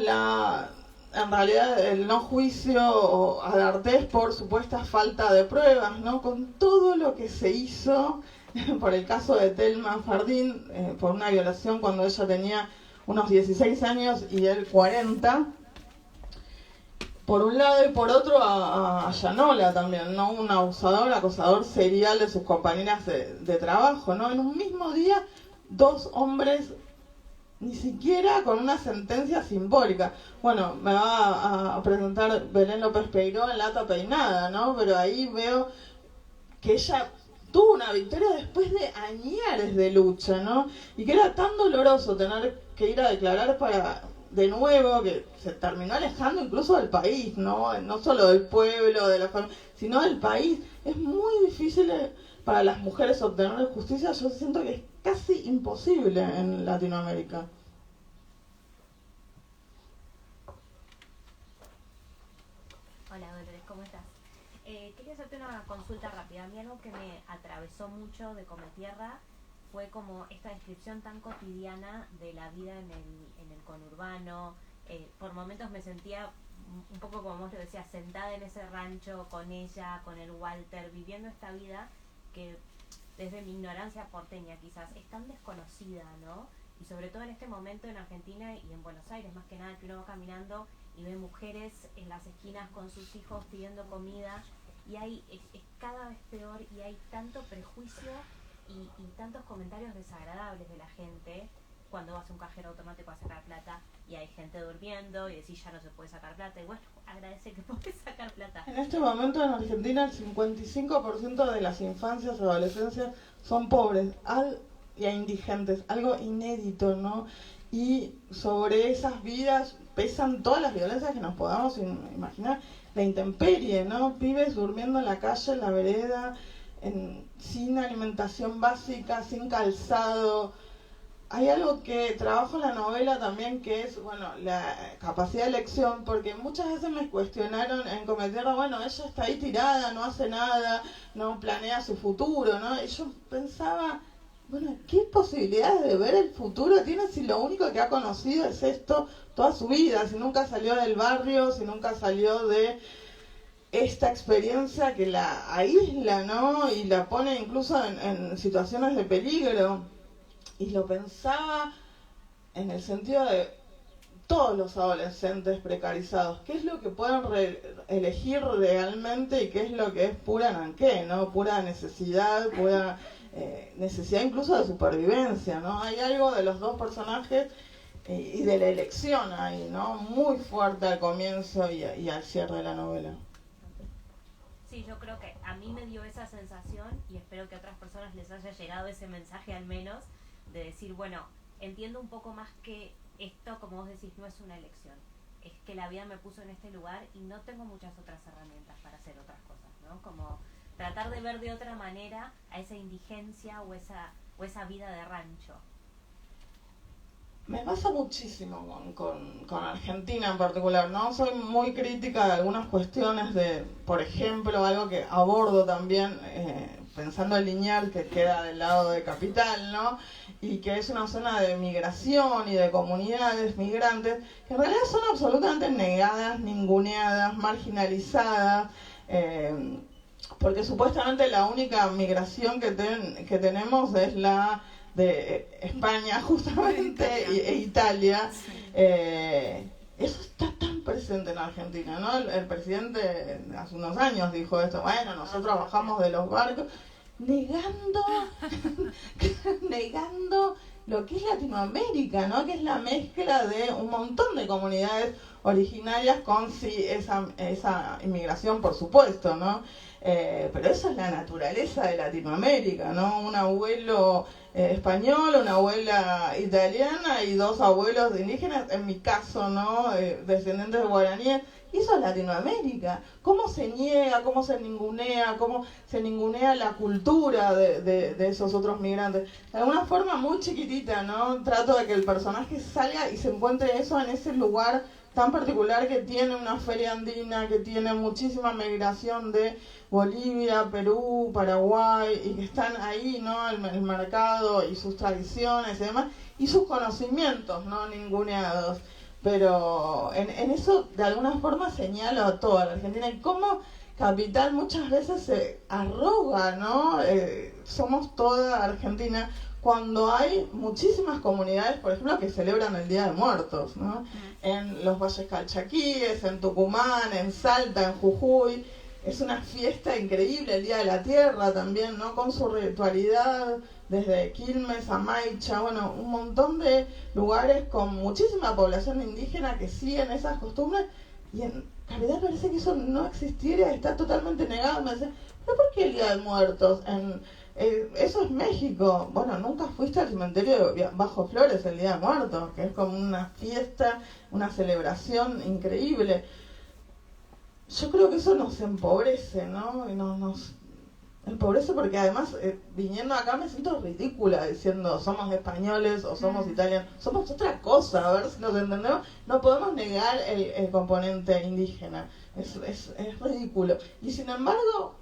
C: en realidad el no juicio o D'Artés por supuesta falta de pruebas, ¿no? Con todo lo que se hizo por el caso de Thelma Fardín, por una violación cuando ella tenía unos 16 años y él 40, por un lado, y por otro a Yanola también, ¿no? Un acosador serial de sus compañeras de trabajo, ¿no? En un mismo día, 2 hombres, ni siquiera con una sentencia simbólica. Bueno, me va a presentar Belén López Peiró en Lata Peinada, ¿no? Pero ahí veo que ella tuvo una victoria después de añares de lucha, ¿no? Y que era tan doloroso tener que ir a declarar de nuevo, que se terminó alejando incluso del país, ¿no? No solo del pueblo, de la familia, sino del país. Es muy difícil para las mujeres obtener justicia. Yo siento que es casi imposible en Latinoamérica.
I: Hola Dolores, ¿cómo estás? Quería hacerte una consulta rápida. A mí algo que me atravesó mucho de Cometierra fue como esta descripción tan cotidiana de la vida en el conurbano. Por momentos me sentía un poco, como vos lo decías, sentada en ese rancho con ella, con el Walter, viviendo esta vida que desde mi ignorancia porteña quizás es tan desconocida, ¿no? Y sobre todo en este momento en Argentina y en Buenos Aires, más que nada, que uno va caminando y ve mujeres en las esquinas con sus hijos pidiendo comida, y es cada vez peor, y hay tanto prejuicio y tantos comentarios desagradables de la gente cuando vas a un cajero automático a sacar plata y hay gente durmiendo y decís ya no se puede sacar plata, y bueno, agradece que podés sacar plata.
C: En este momento en Argentina el 55% de las infancias y adolescencias son pobres y indigentes, algo inédito, ¿no? Y sobre esas vidas pesan todas las violencias que nos podamos imaginar, la intemperie, ¿no? Pibes durmiendo en la calle, en la vereda, sin alimentación básica, sin calzado. Hay algo que trabajo en la novela también, que es, bueno, la capacidad de elección, porque muchas veces me cuestionaron en Cometierra, bueno, ella está ahí tirada, no hace nada, no planea su futuro, ¿no? Y yo pensaba, bueno, ¿qué posibilidades de ver el futuro tiene si lo único que ha conocido es esto toda su vida? Si nunca salió del barrio, si nunca salió de esta experiencia que la aísla, ¿no? Y la pone incluso en situaciones de peligro. Y lo pensaba en el sentido de todos los adolescentes precarizados. ¿Qué es lo que pueden elegir realmente y qué es lo que es pura nanqué, ¿no? Pura necesidad, pura necesidad incluso de supervivencia, ¿no? Hay algo de los dos personajes y de la elección ahí, ¿no? Muy fuerte al comienzo y al cierre de la novela.
I: Sí, yo creo que a mí me dio esa sensación y espero que a otras personas les haya llegado ese mensaje al menos, de decir, bueno, entiendo un poco más que esto, como vos decís, no es una elección, es que la vida me puso en este lugar y no tengo muchas otras herramientas para hacer otras cosas, ¿no? Como tratar de ver de otra manera a esa indigencia o esa vida de rancho.
C: Me pasa muchísimo con Argentina en particular, ¿no? Soy muy crítica de algunas cuestiones de, por ejemplo, algo que abordo también, pensando en Liniers, que queda del lado de Capital, ¿no? Y que es una zona de migración y de comunidades migrantes que en realidad son absolutamente negadas, ninguneadas, marginalizadas, porque supuestamente la única migración que tenemos es la de España justamente e Italia. Eso está tan presente en Argentina, ¿no? El presidente hace unos años dijo esto, bueno, nosotros bajamos de los barcos, negando lo que es Latinoamérica, ¿no? Que es la mezcla de un montón de comunidades originarias con esa inmigración, por supuesto, ¿no? Pero eso es la naturaleza de Latinoamérica, ¿no? Un abuelo español, una abuela italiana y 2 abuelos indígenas, en mi caso, ¿no? Descendientes de guaraníes. Y eso es Latinoamérica. ¿Cómo se niega, cómo se ningunea la cultura de esos otros migrantes? De alguna forma muy chiquitita, ¿no? Trato de que el personaje salga y se encuentre eso en ese lugar tan particular que tiene una feria andina, que tiene muchísima migración de Bolivia, Perú, Paraguay, y que están ahí, ¿no? El mercado y sus tradiciones y demás, y sus conocimientos, ¿no? Ninguneados. pero en eso de alguna forma señalo a toda la Argentina y cómo Capital muchas veces se arroga, ¿no? Somos toda Argentina, cuando hay muchísimas comunidades, por ejemplo, que celebran el Día de Muertos, ¿no? En los Valles Calchaquíes, en Tucumán, en Salta, en Jujuy. Es una fiesta increíble, el Día de la Tierra también, ¿no? Con su ritualidad, desde Quilmes a Maicha, bueno, un montón de lugares con muchísima población indígena que siguen esas costumbres, y en Capital parece que eso no existiera, está totalmente negado. Me dicen, ¿pero por qué el Día de Muertos? Eso es México. Bueno, nunca fuiste al cementerio de Bajo Flores el Día de Muertos, que es como una fiesta, una celebración increíble. Yo creo que eso nos empobrece, ¿no? Y nos empobrece porque además, viniendo acá me siento ridícula diciendo somos españoles o somos italianos. Somos otra cosa, a ver si nos entendemos. No podemos negar el componente indígena. Es ridículo. Y sin embargo...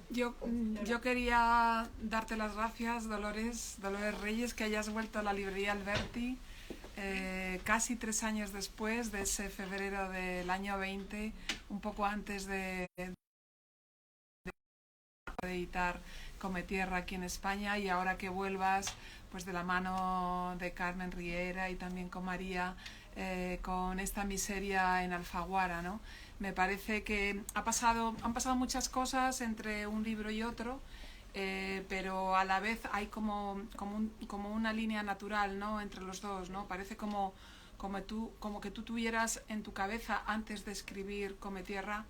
G: Yo quería darte las gracias, Dolores Reyes, que hayas vuelto a la librería Alberti casi 3 años después de ese febrero del año 20, un poco antes de editar Come Tierra aquí en España, y ahora que vuelvas pues de la mano de Carmen Riera y también con María, con esta miseria en Alfaguara, ¿no? Me parece que han pasado muchas cosas entre un libro y otro, pero a la vez hay como una línea natural, ¿no? Entre los dos, ¿no? Parece como que tú tuvieras en tu cabeza, antes de escribir Come Tierra,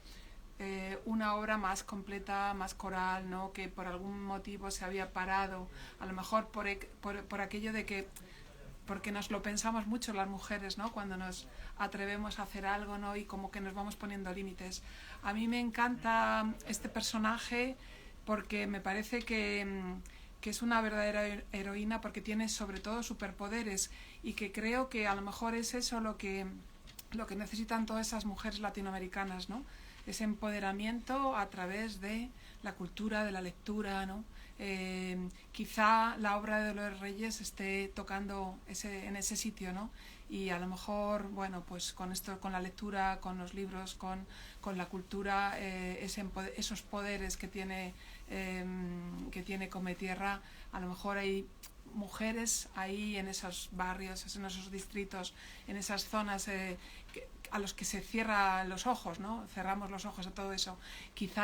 G: una obra más completa, más coral, ¿no? Que por algún motivo se había parado, a lo mejor por aquello de que, porque nos lo pensamos mucho las mujeres, ¿no? Cuando nos atrevemos a hacer algo, ¿no? Y como que nos vamos poniendo límites. A mí me encanta este personaje porque me parece que es una verdadera heroína, porque tiene sobre todo superpoderes, y que creo que a lo mejor es eso lo que necesitan todas esas mujeres latinoamericanas, ¿no? Ese empoderamiento a través de la cultura, de la lectura, ¿no? Quizá la obra de Dolores Reyes esté tocando en ese sitio, ¿no? Y a lo mejor, bueno, pues con la lectura, con los libros, con la cultura, esos poderes que tiene Come Tierra, a lo mejor hay mujeres ahí en esos barrios, en esos distritos, en esas zonas a los que se cierran los ojos, ¿no? Cerramos los ojos a todo eso. Quizá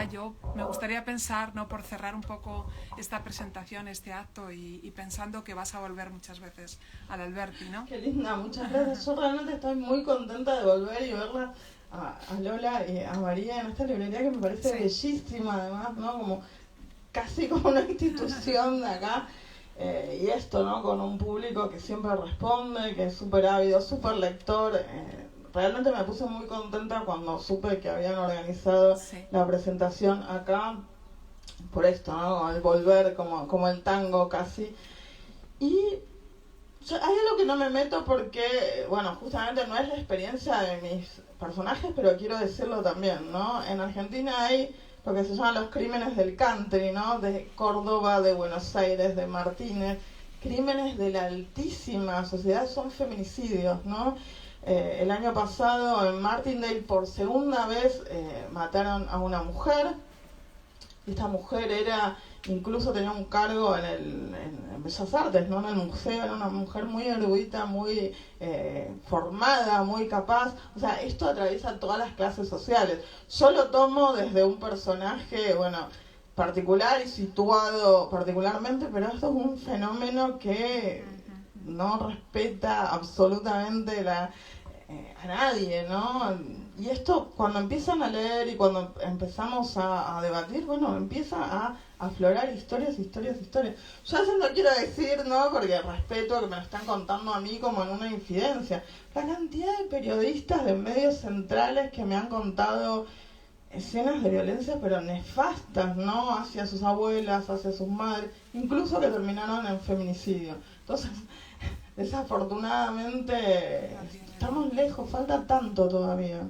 G: me gustaría pensar, ¿no? Por cerrar un poco esta presentación, este acto, y pensando que vas a volver muchas veces al Alberti, ¿no?
C: Qué linda, muchas gracias. Yo realmente estoy muy contenta de volver y verla a Lola y a María en esta librería, que me parece bellísima además, ¿no? Casi como una institución de acá. Y esto, ¿no? Con un público que siempre responde, que es súper ávido, súper lector. Realmente me puse muy contenta cuando supe que habían organizado la presentación acá, por esto, ¿no? Al volver como el tango casi. Y hay algo que no me meto porque, bueno, justamente no es la experiencia de mis personajes, pero quiero decirlo también, ¿no? En Argentina hay lo que se llaman los crímenes del country, ¿no? De Córdoba, de Buenos Aires, de Martínez. Crímenes de la altísima sociedad, son feminicidios, ¿no? El año pasado en Martindale por segunda vez mataron a una mujer. Esta mujer incluso tenía un cargo en Bellas Artes, ¿no? En el museo. Era una mujer muy erudita, muy formada, muy capaz. O sea, esto atraviesa todas las clases sociales. Yo lo tomo desde un personaje, bueno, particular y situado particularmente, pero esto es un fenómeno que no respeta absolutamente a nadie, ¿no? Y esto, cuando empiezan a leer y cuando empezamos a debatir, bueno, empieza a aflorar historias. Yo eso no quiero decir, ¿no? Porque respeto que me lo están contando a mí como en una infidencia. La cantidad de periodistas de medios centrales que me han contado escenas de violencia, pero nefastas, ¿no? Hacia sus abuelas, hacia sus madres, incluso que terminaron en feminicidio. Entonces, desafortunadamente, estamos lejos, falta tanto todavía.